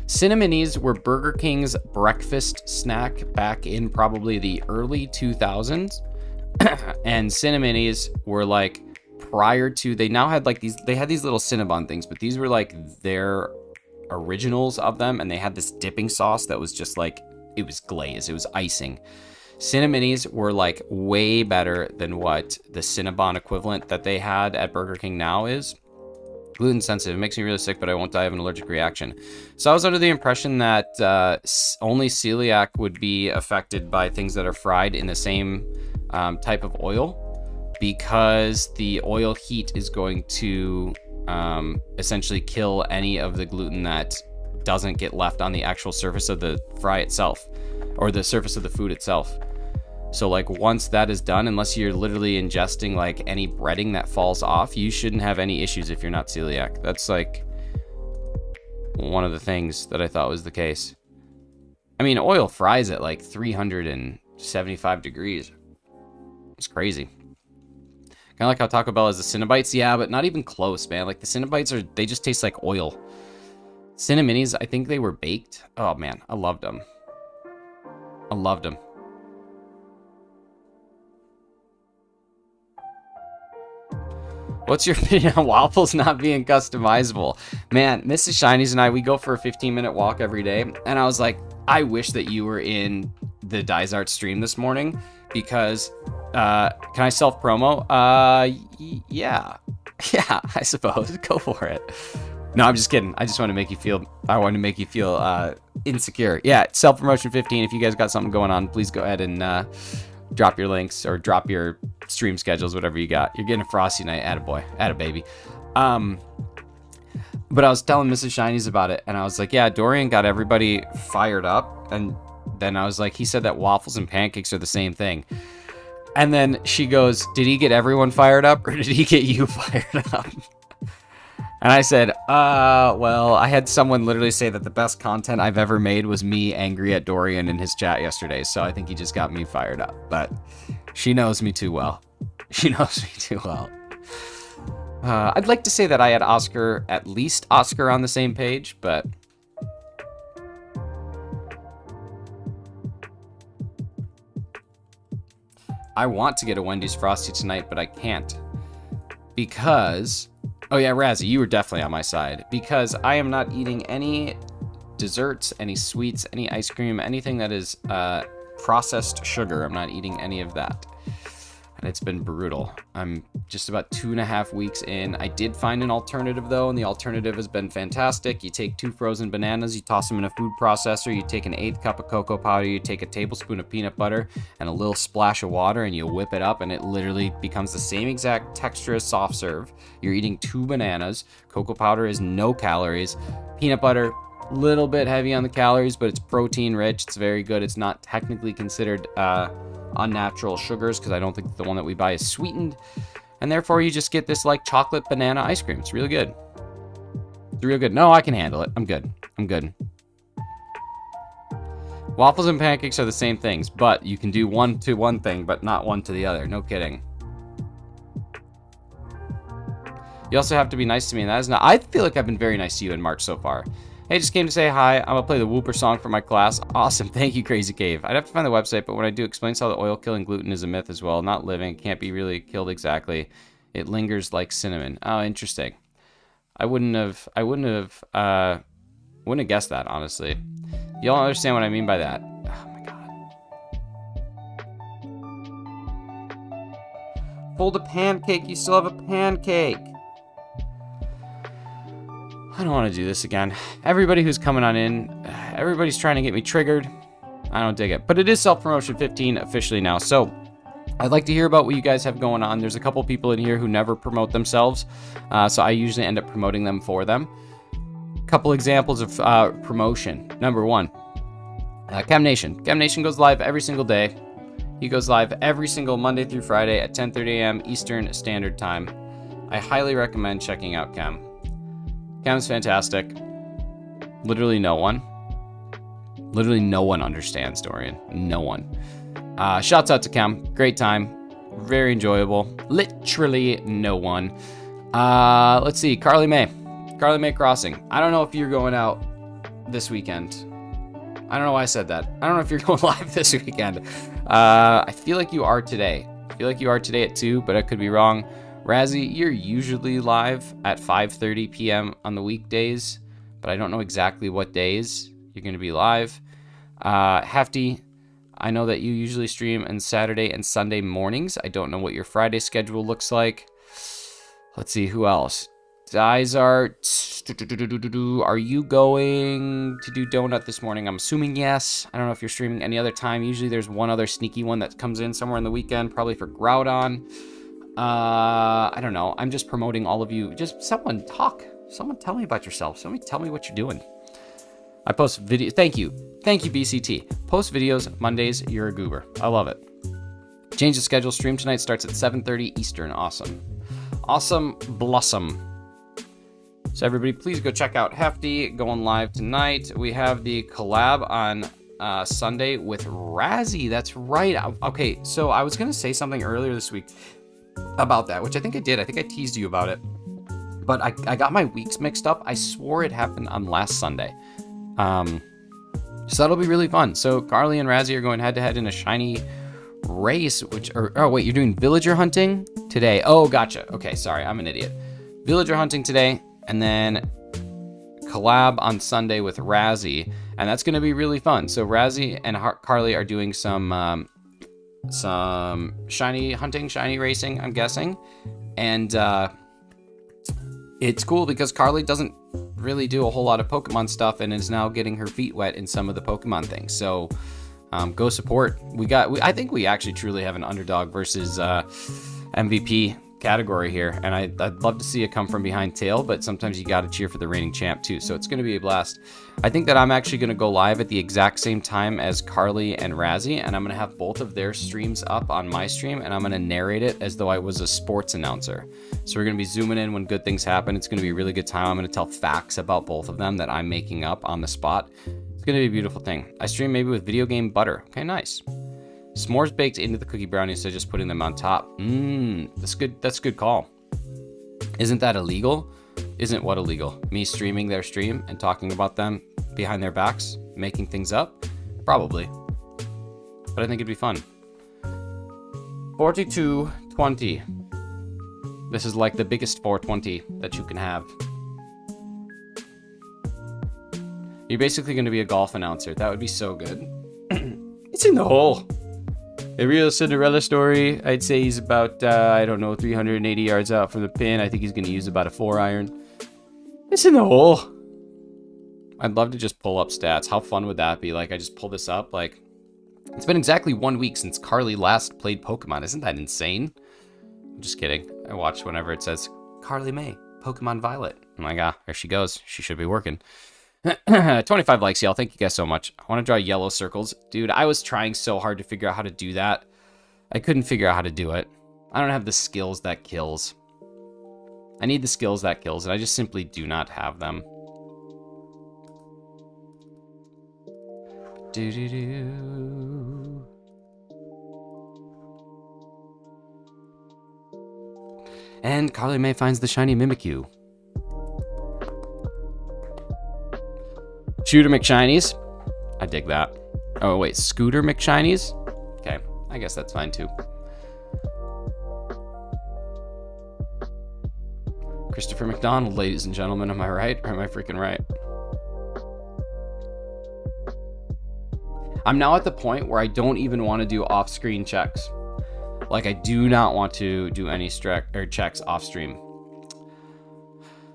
D: Cineminis were Burger King's breakfast snack back in probably the early 2000s. And Cineminis were like prior to, they now had like they had these little Cinnabon things, but these were like their originals of them. And they had this dipping sauce that was just like, it was glaze, it was icing. Cineminis were like way better than what the Cinnabon equivalent that they had at Burger King now is. Gluten sensitive. It makes me really sick, but I won't die of an allergic reaction. So I was under the impression that only celiac would be affected by things that are fried in the same type of oil, because the oil heat is going to essentially kill any of the gluten that doesn't get left on the actual surface of the fry itself, or the surface of the food itself. So like once that is done, unless you're literally ingesting like any breading that falls off, you shouldn't have any issues if you're not celiac. That's like one of the things that I thought was the case. I mean, oil fries at like 375 degrees. It's crazy. Kind of like how Taco Bell has the Cinnabites. Yeah, but not even close, man. Like the Cinnabites they just taste like oil. Cineminis, I think they were baked. Oh man, I loved them. I loved them. What's your opinion on waffles not being customizable? Man, Mrs. Shinies and I, we go for a 15-minute walk every day. And I was like, I wish that you were in the Dysart stream this morning, because, can I self-promo? Yeah. Yeah, I suppose. Go for it. No, I'm just kidding. I just want to make you feel, insecure. Yeah, self-promotion 15. If you guys got something going on, please go ahead and, drop your links or drop your stream schedules, whatever you got. You're getting a frosty night. Attaboy. Attababy. But I was telling Mrs. Shinies about it, and I was like, yeah, Dorian got everybody fired up. And then I was like, he said that waffles and pancakes are the same thing. And then she goes, did he get everyone fired up, or did he get you fired up? And I said, well, I had someone literally say that the best content I've ever made was me angry at Dorian in his chat yesterday. So I think he just got me fired up. But she knows me too well. She knows me too well. I'd like to say that I had Oscar, at least Oscar, on the same page, but... I want to get a Wendy's Frosty tonight, but I can't. Because... Oh yeah, Razzie, you were definitely on my side. Because I am not eating any desserts, any sweets, any ice cream, anything that is processed sugar. I'm not eating any of that. And it's been brutal. I'm just about 2.5 weeks in. I did find an alternative though, and the alternative has been fantastic. You take 2 frozen bananas, you toss them in a food processor, you take an 1/8 cup of cocoa powder, you take a tablespoon of peanut butter and a little splash of water, and you whip it up, and it literally becomes the same exact texture as soft serve. You're eating 2 bananas. Cocoa powder is no calories. Peanut butter, little bit heavy on the calories, but it's protein rich. It's very good. It's not technically considered unnatural sugars, because I don't think the one that we buy is sweetened, and therefore you just get this like chocolate banana ice cream. It's really good. It's real good. No, I can handle it. I'm good. I'm good. Waffles and pancakes are the same things, but you can do one to one thing, but not one to the other. No kidding. You also have to be nice to me, and that is not... I feel like I've been very nice to you in March so far. Hey, just came to say hi. I'm gonna play the Whooper song for my class. Awesome. Thank you, Crazy Cave. I'd have to find the website, but when I do, explains how the oil killing gluten is a myth as well. Not living. Can't be really killed exactly. It lingers like cinnamon. Oh, interesting. I wouldn't have guessed that, honestly. You don't understand what I mean by that. Oh my god. Fold a pancake. You still have a pancake. I don't want to do this again. Everybody who's coming on in, everybody's trying to get me triggered. I don't dig it. But it is self-promotion 15 officially now. So I'd like to hear about what you guys have going on. There's a couple people in here who never promote themselves. So I usually end up promoting them for them. Couple examples of promotion. Number one, Chem Nation. Chem Nation goes live every single day. He goes live every single Monday through Friday at 10:30 a.m. Eastern Standard Time. I highly recommend checking out Chem. Chem's fantastic. Literally no one understands Dorian. No one. Shouts out to Chem. Great time. Very enjoyable. Literally no one. Let's see. Carly May Crossing. I don't know if you're going out this weekend. I don't know why I said that. I don't know if you're going live this weekend. I feel like you are today. I feel like you are today at 2, but I could be wrong. Razzie, you're usually live at 5:30 p.m. on the weekdays, but I don't know exactly what days you're going to be live. Hefty, I know that you usually stream on Saturday and Sunday mornings. I don't know what your Friday schedule looks like. Let's see, who else? Dizart, are you going to do donut this morning? I'm assuming yes. I don't know if you're streaming any other time. Usually there's one other sneaky one that comes in somewhere in the weekend, probably for Groudon. I don't know. I'm just promoting all of you. Just someone talk. Someone tell me about yourself. Somebody tell me what you're doing. I post video. Thank you, BCT. Post videos Mondays. You're a goober. I love it. Change the schedule. Stream tonight starts at 7:30 Eastern. Awesome blossom. So everybody, please go check out Hefty going live tonight. We have the collab on Sunday with Razzie. That's right. Okay, so I was gonna say something earlier this week about that, which I think I did. I think I teased you about it, but I got my weeks mixed up. I swore it happened on last Sunday. So that'll be really fun. So Carly and Razzie are going head to head in a shiny race, oh wait, you're doing villager hunting today. Oh, gotcha. Okay, sorry, I'm an idiot. Villager hunting today, and then collab on Sunday with Razzie, and that's going to be really fun. So Razzie and Carly are doing some shiny hunting, shiny racing, I'm guessing. And it's cool because Carly doesn't really do a whole lot of Pokemon stuff and is now getting her feet wet in some of the Pokemon things. So go support. I think we actually truly have an underdog versus MVP category here, and I'd love to see it come from behind tail, but sometimes you got to cheer for the reigning champ too, so it's going to be a blast. I think that I'm actually going to go live at the exact same time as Carly and Razzie, and I'm going to have both of their streams up on my stream, and I'm going to narrate it as though I was a sports announcer. So we're going to be zooming in when good things happen. It's going to be a really good time. I'm going to tell facts about both of them that I'm making up on the spot. It's going to be a beautiful thing. I stream maybe with video game butter. Okay, nice. S'mores baked into the cookie brownies, so just putting them on top. That's good. That's a good call. Isn't that illegal? Isn't what illegal? Me streaming their stream and talking about them behind their backs, making things up? Probably. But I think it'd be fun. 4220. This is like the biggest 420 that you can have. You're basically going to be a golf announcer. That would be so good. It's in the hole. A real Cinderella story. I'd say he's about, I don't know, 380 yards out from the pin. I think he's going to use about a 4-iron. It's in the hole. I'd love to just pull up stats. How fun would that be? Like, I just pull this up. Like, it's been exactly 1 week since Carly last played Pokemon. Isn't that insane? I'm just kidding. I watch whenever it says, Carly May, Pokemon Violet. I'm like, there she goes. She should be working. 25 likes, y'all. Thank you guys so much. I want to draw yellow circles. Dude, I was trying so hard to figure out how to do that. I couldn't figure out how to do it. I don't have the skills that kills. I need the skills that kills, and I just simply do not have them. Do-do-do. And Carly May finds the shiny Mimikyu. Shooter McShinies. I dig that. Oh, wait. Scooter McShinies? Okay. I guess that's fine, too. Christopher McDonald, ladies and gentlemen. Am I right? Or am I freaking right? I'm now at the point where I don't even want to do off-screen checks. Like, I do not want to do any checks off-stream.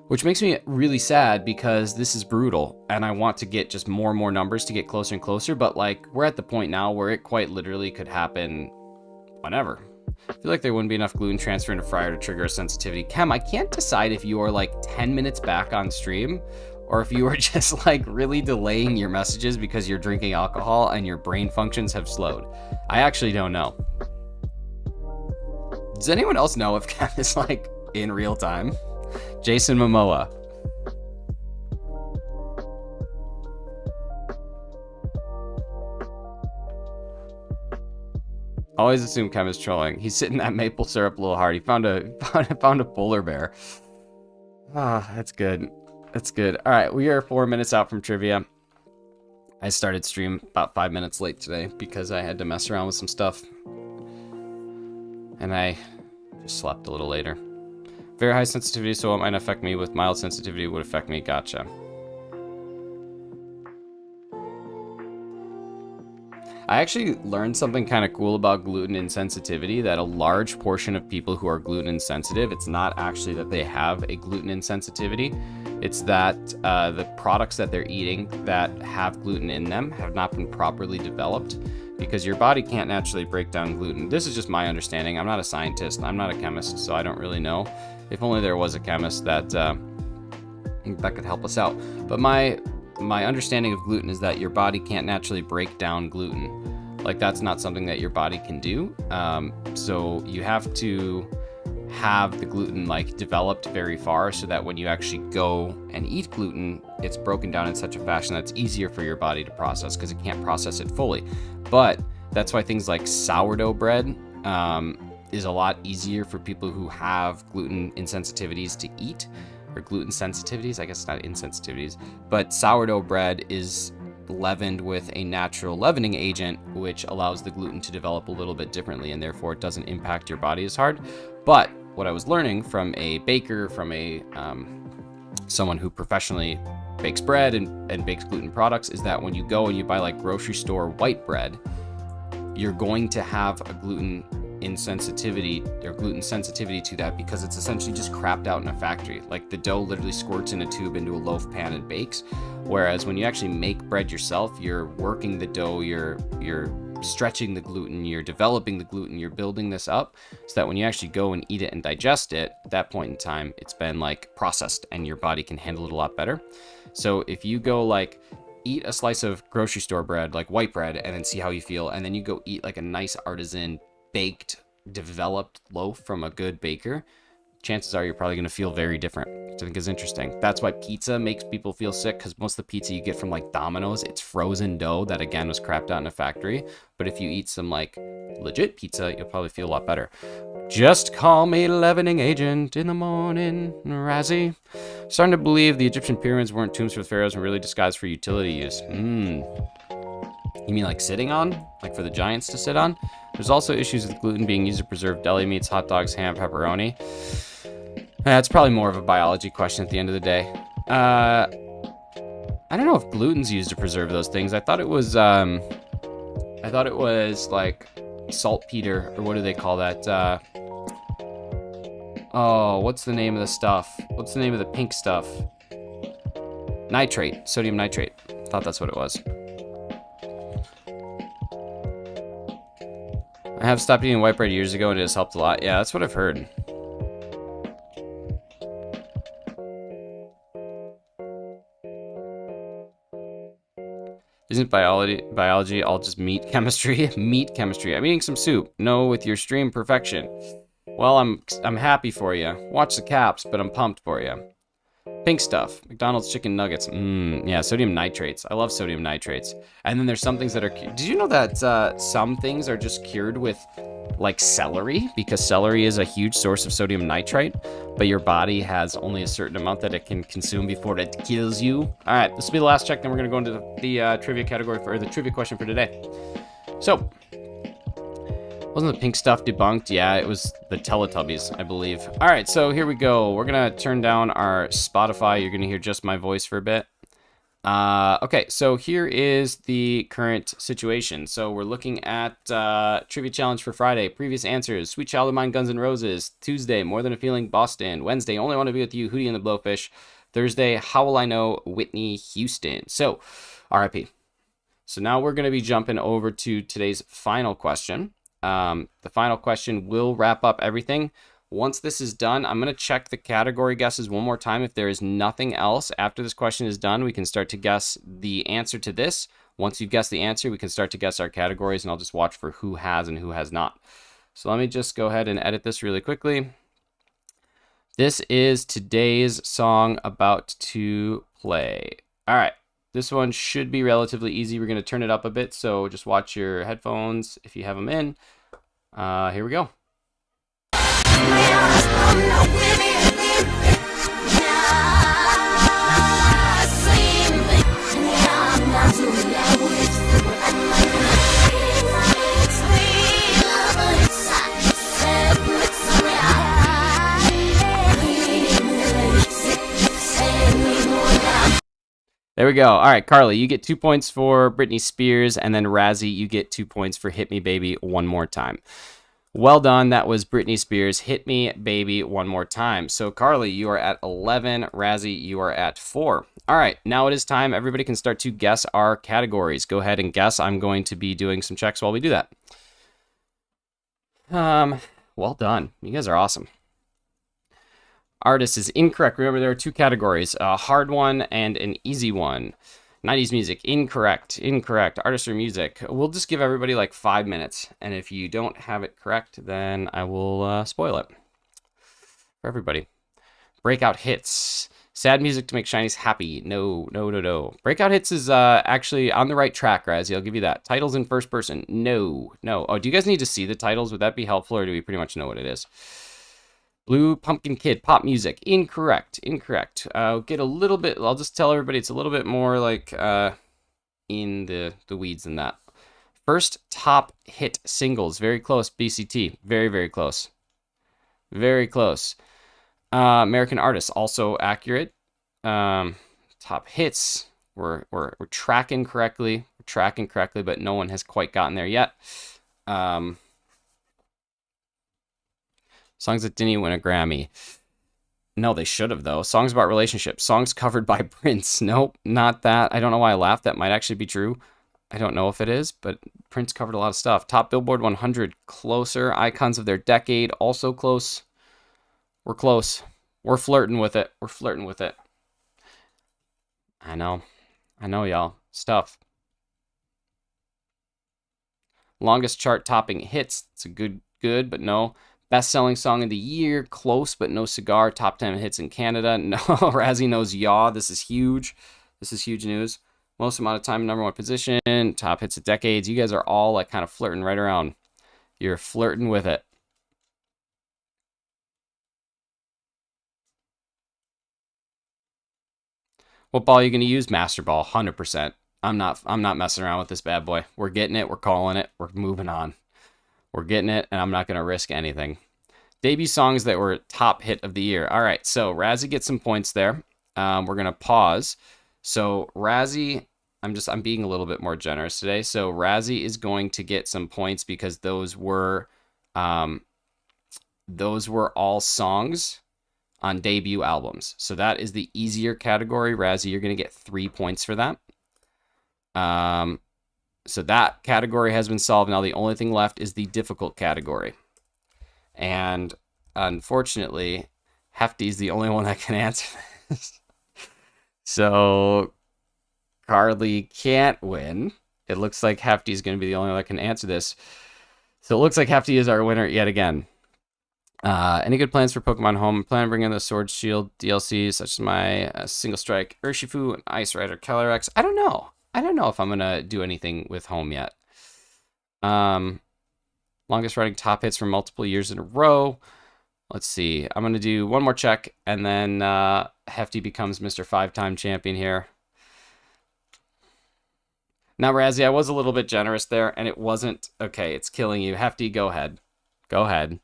D: Which makes me really sad because this is brutal and I want to get just more and more numbers to get closer and closer. But like, we're at the point now where it quite literally could happen whenever. I feel like there wouldn't be enough gluten transfer into fryer to trigger a sensitivity. Chem, I can't decide if you are like 10 minutes back on stream or if you are just like really delaying your messages because you're drinking alcohol and your brain functions have slowed. I actually don't know. Does anyone else know if Chem is like in real time? Jason Momoa. Always assume Chem is trolling. He's sitting that maple syrup a little hard. He found a polar bear. Ah, that's good. That's good. All right, we are 4 minutes out from trivia. I started stream about 5 minutes late today because I had to mess around with some stuff. And I just slept a little later. Very high sensitivity, so it might affect me. With mild sensitivity, it would affect me. Gotcha. I actually learned something kind of cool about gluten insensitivity, that a large portion of people who are gluten insensitive, it's not actually that they have a gluten insensitivity. It's that the products that they're eating that have gluten in them have not been properly developed because your body can't naturally break down gluten. This is just my understanding. I'm not a scientist. I'm not a chemist, so I don't really know. If only there was a chemist that could help us out. But my understanding of gluten is that your body can't naturally break down gluten. Like, that's not something that your body can do. So you have to have the gluten like developed very far so that when you actually go and eat gluten, it's broken down in such a fashion that's easier for your body to process because it can't process it fully. But that's why things like sourdough bread is a lot easier for people who have gluten insensitivities to eat, or gluten sensitivities, I guess it's not insensitivities, but sourdough bread is leavened with a natural leavening agent, which allows the gluten to develop a little bit differently, and therefore it doesn't impact your body as hard. But what I was learning from a baker, from a someone who professionally bakes bread and bakes gluten products, is that when you go and you buy like grocery store white bread, you're going to have a gluten insensitivity or gluten sensitivity to that because it's essentially just crapped out in a factory. Like, the dough literally squirts in a tube into a loaf pan and bakes. Whereas when you actually make bread yourself, you're working the dough, you're stretching the gluten, you're developing the gluten, you're building this up so that when you actually go and eat it and digest it, at that point in time, it's been like processed and your body can handle it a lot better. So if you go like eat a slice of grocery store bread, like white bread, and then see how you feel, and then you go eat like a nice artisan baked, developed loaf from a good baker, chances are you're probably going to feel very different, which I think is interesting. That's why pizza makes people feel sick, because most of the pizza you get from like Domino's, it's frozen dough that again was crapped out in a factory. But if you eat some like legit pizza, you'll probably feel a lot better. Just call me leavening agent in the morning, Razzie. Starting to believe the Egyptian pyramids weren't tombs for the pharaohs and really disguised for utility use. You mean like sitting on? Like for the giants to sit on? There's also issues with gluten being used to preserve deli meats, hot dogs, ham, pepperoni. That's probably more of a biology question at the end of the day. I don't know if gluten's used to preserve those things. I thought it was like saltpeter, or what do they call that? What's the name of the stuff? What's the name of the pink stuff? Nitrate, sodium nitrate. Thought that's what it was. I have stopped eating white bread years ago and it has helped a lot. Yeah, that's what I've heard. Isn't biology all just meat chemistry? Meat chemistry. I'm eating some soup. No, with your stream perfection. Well, I'm happy for you. Watch the caps, but I'm pumped for you. Pink stuff. McDonald's chicken nuggets. Yeah, sodium nitrates. I love sodium nitrates. And then there's some things that are... Did you know that some things are just cured with, like, celery? Because celery is a huge source of sodium nitrite, but your body has only a certain amount that it can consume before it kills you. All right, this will be the last check, then we're going to go into the trivia category for... Or the trivia question for today. So... Wasn't the pink stuff debunked? Yeah, it was the Teletubbies, I believe. All right, so here we go. We're going to turn down our Spotify. You're going to hear just my voice for a bit. Okay, so here is the current situation. So we're looking at Trivia Challenge for Friday. Previous answers: Sweet Child of Mine, Guns N' Roses. Tuesday, More Than a Feeling, Boston. Wednesday, Only Want to Be With You, Hootie and the Blowfish. Thursday, How Will I Know, Whitney Houston. So, RIP. So now we're going to be jumping over to today's final question. The final question will wrap up everything. Once this is done, I'm going to check the category guesses one more time. If there is nothing else after this question is done, we can start to guess the answer to this. Once you've guessed the answer, we can start to guess our categories, and I'll just watch for who has and who has not. So let me just go ahead and edit this really quickly. This is today's song about to play. All right. This one should be relatively easy. We're going to turn it up a bit, so just watch your headphones if you have them in. Here we go. There we go. All right, Carly, you get 2 points for Britney Spears, and then Razzie, you get 2 points for Hit Me Baby One More Time. Well done. That was Britney Spears, Hit Me Baby One More Time. So, Carly, you are at 11. Razzie, you are at 4. All right, now it is time. Everybody can start to guess our categories. Go ahead and guess. I'm going to be doing some checks while we do that. Well done. You guys are awesome. Artist is incorrect. Remember, there are 2 categories, a hard one and an easy one. 90s music, incorrect. Incorrect. Artist or music. We'll just give everybody like 5 minutes, and if you don't have it correct, then I will spoil it for everybody. Breakout hits. Sad music to make shinies happy. No. Breakout hits is actually on the right track, Razzie. I'll give you that. Titles in first person. No. Oh, do you guys need to see the titles? Would that be helpful, or do we pretty much know what it is? Blue Pumpkin Kid, pop music. Incorrect. Get a little bit, I'll just tell everybody it's a little bit more like in the weeds than that. First top hit singles, very close. BCT, very close. Very close. American artists, also accurate. Top hits, we're tracking correctly. But no one has quite gotten there yet. Songs that didn't win a Grammy. No, they should have, though. Songs about relationships. Songs covered by Prince. Nope, not that. I don't know why I laughed. That might actually be true. I don't know if it is, but Prince covered a lot of stuff. Top Billboard 100, closer. Icons of their decade, also close. We're close. We're flirting with it. I know, y'all. Stuff. Longest chart-topping hits. It's a good, but no. Best-selling song of the year, close, but no cigar. Top 10 hits in Canada. No, Razzie knows yaw. This is huge. This is huge news. Most amount of time, number 1 position. Top hits of decades. You guys are all like kind of flirting right around. You're flirting with it. What ball are you going to use? Master ball, 100%. I'm not messing around with this bad boy. We're getting it. We're calling it. We're moving on. We're getting it, and I'm not going to risk anything. Debut songs that were top hit of the year. All right, so Razzie gets some points there. We're going to pause. So Razzie, I'm being a little bit more generous today. So Razzie is going to get some points because those were all songs on debut albums. So that is the easier category. Razzie, you're going to get 3 points for that. So that category has been solved. Now the only thing left is the difficult category. And unfortunately, Hefty's the only one that can answer this. So Carly can't win. It looks like Hefty's going to be the only one that can answer this. So it looks like Hefty is our winner yet again. Any good plans for Pokemon Home? Plan on bringing the Sword Shield DLC, such as my Single Strike Urshifu and Ice Rider Calyrex. I don't know. I don't know if I'm gonna do anything with Home yet. Longest running top hits for multiple years in a row. Let's see. I'm gonna do one more check, and then Hefty becomes Mr. 5-time champion here. Now, Razzie, I was a little bit generous there, and it wasn't okay. It's killing you, Hefty. Go ahead. Go ahead.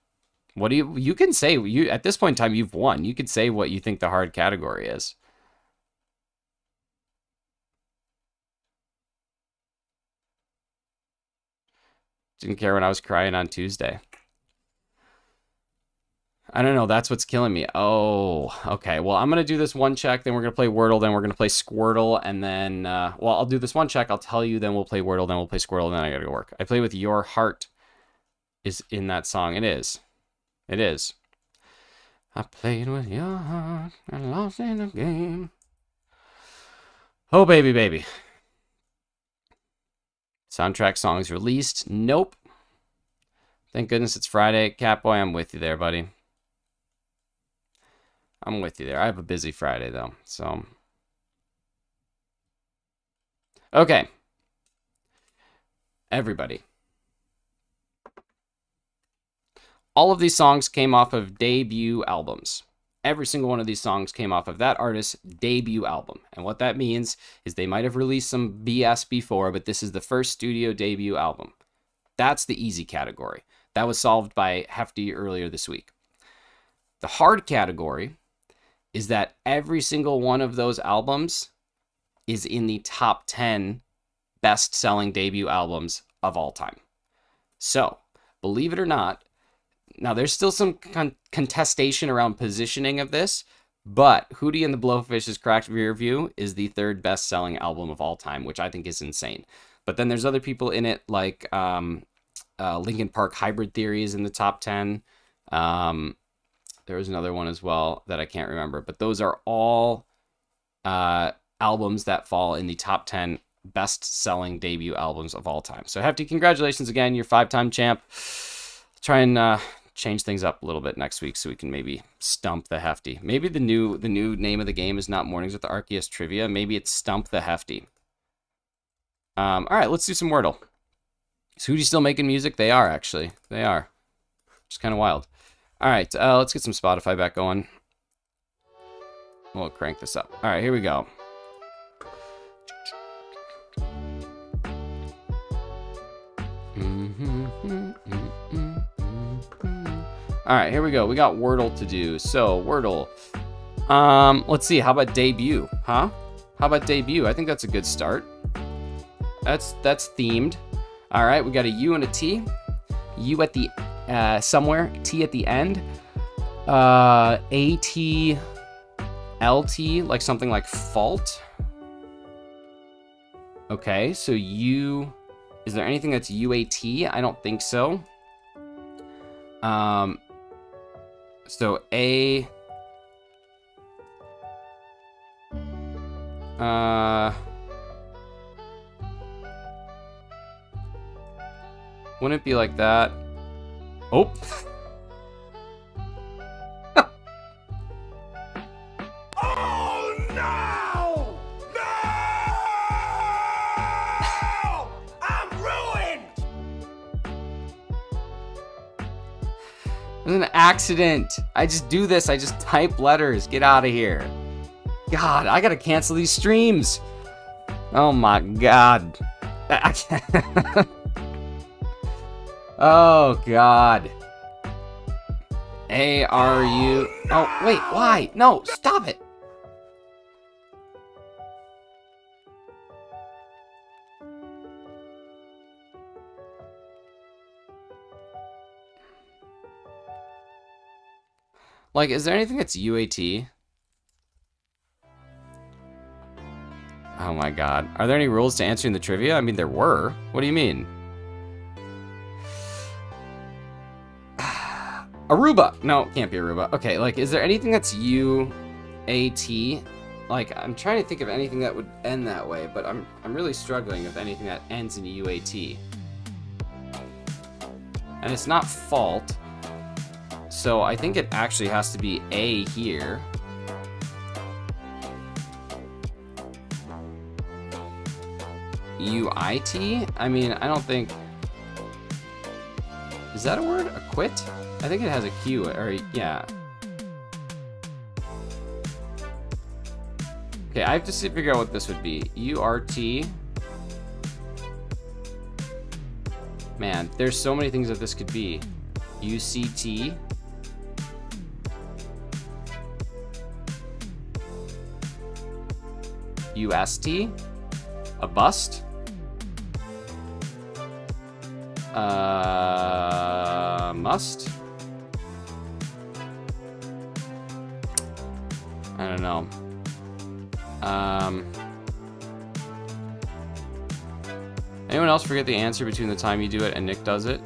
D: What do you can say, you at this point in time, you've won. You could say what you think the hard category is. Didn't care when I was crying on Tuesday. I don't know. That's what's killing me. Oh, okay. Well, I'm going to do this one check. Then we're going to play Wordle. Then we're going to play Squirtle. And then, well, I'll do this one check. I'll tell you. Then we'll play Wordle. Then we'll play Squirtle. And then I got to go work. I play with Your Heart is in that song. It is. It is. I played with your heart and lost in the game. Oh, baby, baby. Soundtrack songs released. Nope. Thank goodness it's Friday. Catboy, I'm with you there, buddy. I'm with you there. I have a busy Friday, though, so. Okay. Everybody. All of these songs came off of debut albums. Every single one of these songs came off of that artist's debut album. And what that means is they might have released some BS before, but this is the first studio debut album. That's the easy category. That was solved by Hefty earlier this week. The hard category is that every single one of those albums is in the top 10 best-selling debut albums of all time. So, believe it or not, now there's still some contestation around positioning of this, but Hootie and the Blowfish's Cracked Rear View is the third best-selling album of all time, which I think is insane. But then there's other people in it, like Linkin Park Hybrid Theory is in the top 10. There was another one as well that I can't remember, but those are all albums that fall in the top 10 best-selling debut albums of all time. So Hefty, congratulations again, you're 5-time champ. Try and change things up a little bit next week so we can maybe stump the Hefty. Maybe the new name of the game is not Mornings with the Arceus Trivia. Maybe it's Stump the Hefty. All right, let's do some Wordle. Is Hootie still making music? They are, actually. They are. Just kind of wild. All right, let's get some Spotify back going. We'll crank this up. All right, here we go. All right, here we go. We got Wordle to do. So, Wordle. Let's see. How about debut? Huh? How about debut? I think that's a good start. That's themed. All right, we got a U and a T. U at the somewhere. T at the end. A-T, L-T, like something like fault. Okay, so U. Is there anything that's UAT? I don't think so. So A. Wouldn't it be like that? Oh.
B: Oh no! No! I'm ruined!
D: It was an accident. I just do this. I just type letters. Get out of here. God, I gotta cancel these streams. Oh my God. I can't. Oh God. A-R-U. Oh, wait, why? No, stop it. Like, is there anything that's UAT? Oh my God. Are there any rules to answering the trivia? I mean, there were. What do you mean? Aruba. No, it can't be Aruba. Okay, like, is there anything that's UAT? Like, I'm trying to think of anything that would end that way, but I'm really struggling with anything that ends in UAT. And it's not fault. So I think it actually has to be A here. UIT? I mean, I don't think... Is that a word? Acquit? I think it has a Q, or yeah. Okay, I have to figure out what this would be. URT. Man, there's so many things that this could be. UCT. UST. A bust. Must. I don't know. Anyone else forget the answer between the time you do it and Nick does it?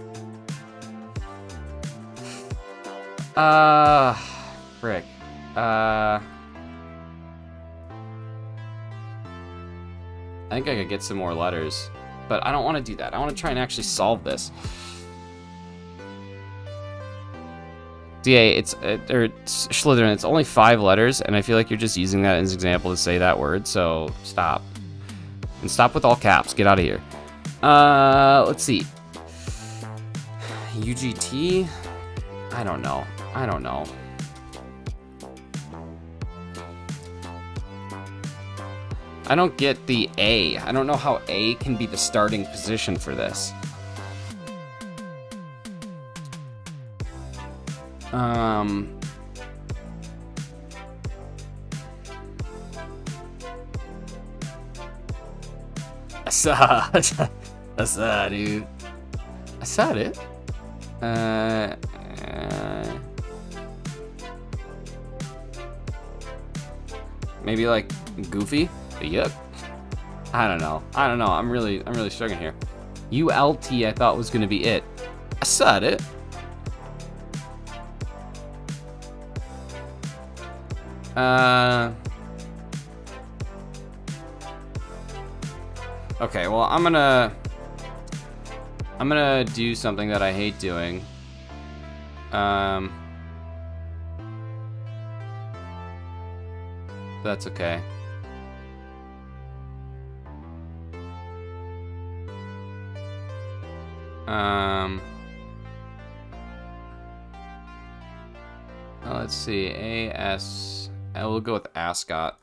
D: Frick. I think I could get some more letters, but I don't want to do that. I want to try and actually solve this. DA, it's Slytherin. It's only 5 letters, and I feel like you're just using that as an example to say that word. So stop, and stop with all caps. Get out of here. Let's see. UGT. I don't know. I don't know. I don't get the A. I don't know how A can be the starting position for this. I saw, dude. I saw it. Maybe like Goofy. Yep. I don't know. I'm really struggling here. ULT I thought was gonna be it. I said it. Okay, well I'm gonna do something that I hate doing. That's okay. Let's see, AS. We'll go with ascot.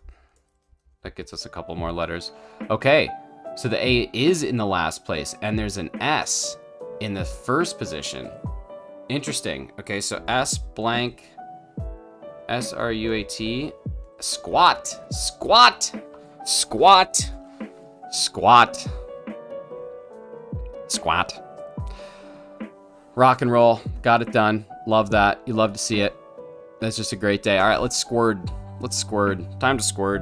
D: That gets us a couple more letters. Okay, so the A is in the last place, and there's an S in the first position. Interesting. Okay, so S blank, SRUAT, squat, squat, squat, squat, squat. Rock and roll. Got it done. Love that. You love to see it. That's just a great day. All right, let's squirt. Let's squirt. Time to squirt.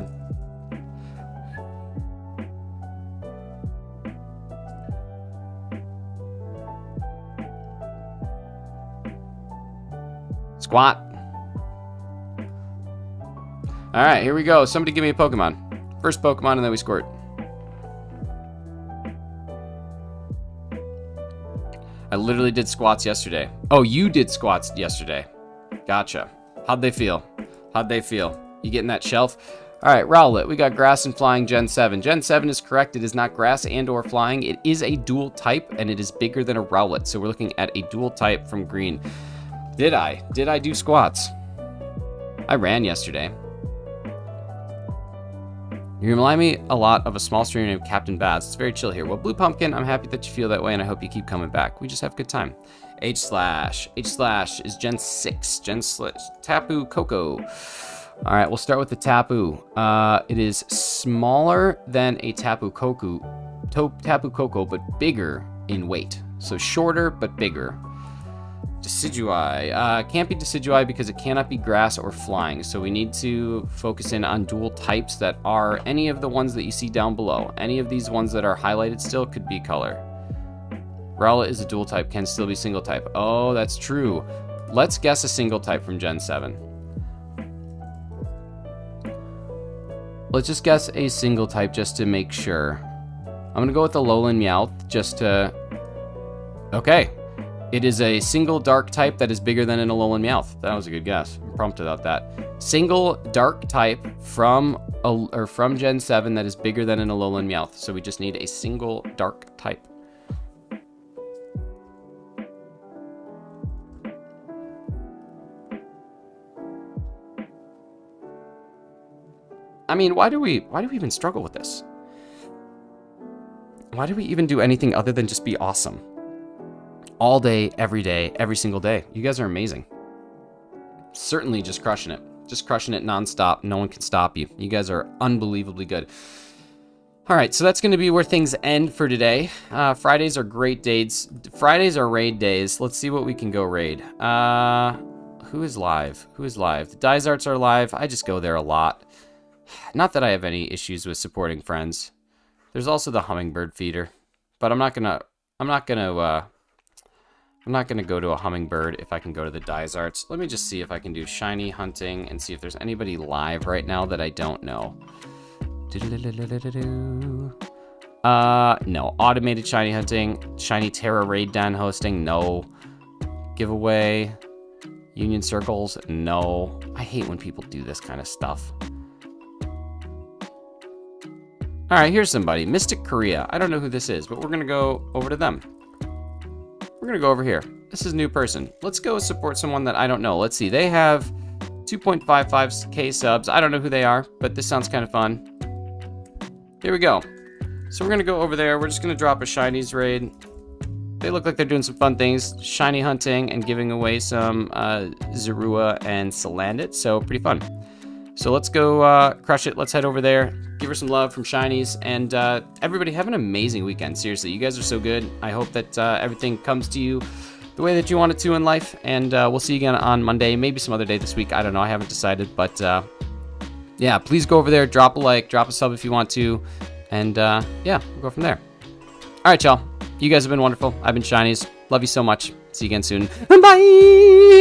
D: Squat. All right, here we go. Somebody give me a Pokemon. First Pokemon, and then we squirt. I literally did squats yesterday. Oh, you did squats yesterday. Gotcha. How'd they feel? How'd they feel? You getting that shelf? All right, Rowlet. We got grass and flying Gen 7. Gen 7 is correct. It is not grass and or flying. It is a dual type, and it is bigger than a Rowlet. So we're looking at a dual type from green. Did I? Did I do squats? I ran yesterday. You remind me a lot of a small streamer named Captain Baz. It's very chill here. Well, Blue Pumpkin, I'm happy that you feel that way, and I hope you keep coming back. We just have a good time. H slash is Gen 6. Tapu Koko. All right, we'll start with the Tapu. It is smaller than a Tapu Koko, but bigger in weight. So shorter, but bigger. Decidueye. Can't be Decidueye because it cannot be grass or flying. So we need to focus in on dual types that are any of the ones that you see down below. Any of these ones that are highlighted still could be color. Rowlet is a dual type, can still be single type. Oh, that's true. Let's guess a single type from Gen 7. Let's just guess a single type just to make sure. I'm gonna go with the Alolan Meowth just to... Okay. It is a single dark type that is bigger than an Alolan Meowth. That was a good guess. I'm pumped about that. Single dark type from Gen 7 that is bigger than an Alolan Meowth. So we just need a single dark type. I mean, why do we even struggle with this? Why do we even do anything other than just be awesome? All day, every single day. You guys are amazing. Certainly just crushing it. Just crushing it nonstop. No one can stop you. You guys are unbelievably good. All right, so that's going to be where things end for today. Fridays are great days. Fridays are raid days. Let's see what we can go raid. Who is live? Who is live? The Dysarts are live. I just go there a lot. Not that I have any issues with supporting friends. There's also the hummingbird feeder, but I'm not gonna go to a hummingbird if I can go to the Dysarts. Let me just see if I can do shiny hunting and see if there's anybody live right now that I don't know. No. Automated shiny hunting, shiny Terra raid den hosting, no. Giveaway, union circles, no. I hate when people do this kind of stuff. All right, here's somebody. Mystic Korea. I don't know who this is, but we're going to go over to them. We're going to go over here. This is a new person. Let's go support someone that I don't know. Let's see. They have 2.55k subs. I don't know who they are, but this sounds kind of fun. Here we go. So we're going to go over there. We're just going to drop a shinies raid. They look like they're doing some fun things. Shiny hunting and giving away some Zorua and Salandit. So pretty fun. So let's go crush it. Let's head over there. Give her some love from shinies. And everybody have an amazing weekend. Seriously, you guys are so good. I hope that everything comes to you the way that you want it to in life. And we'll see you again on Monday. Maybe some other day this week. I don't know. I haven't decided. But yeah, please go over there. Drop a like. Drop a sub if you want to. And yeah, we'll go from there. All right, y'all. You guys have been wonderful. I've been shinies. Love you so much. See you again soon. Bye!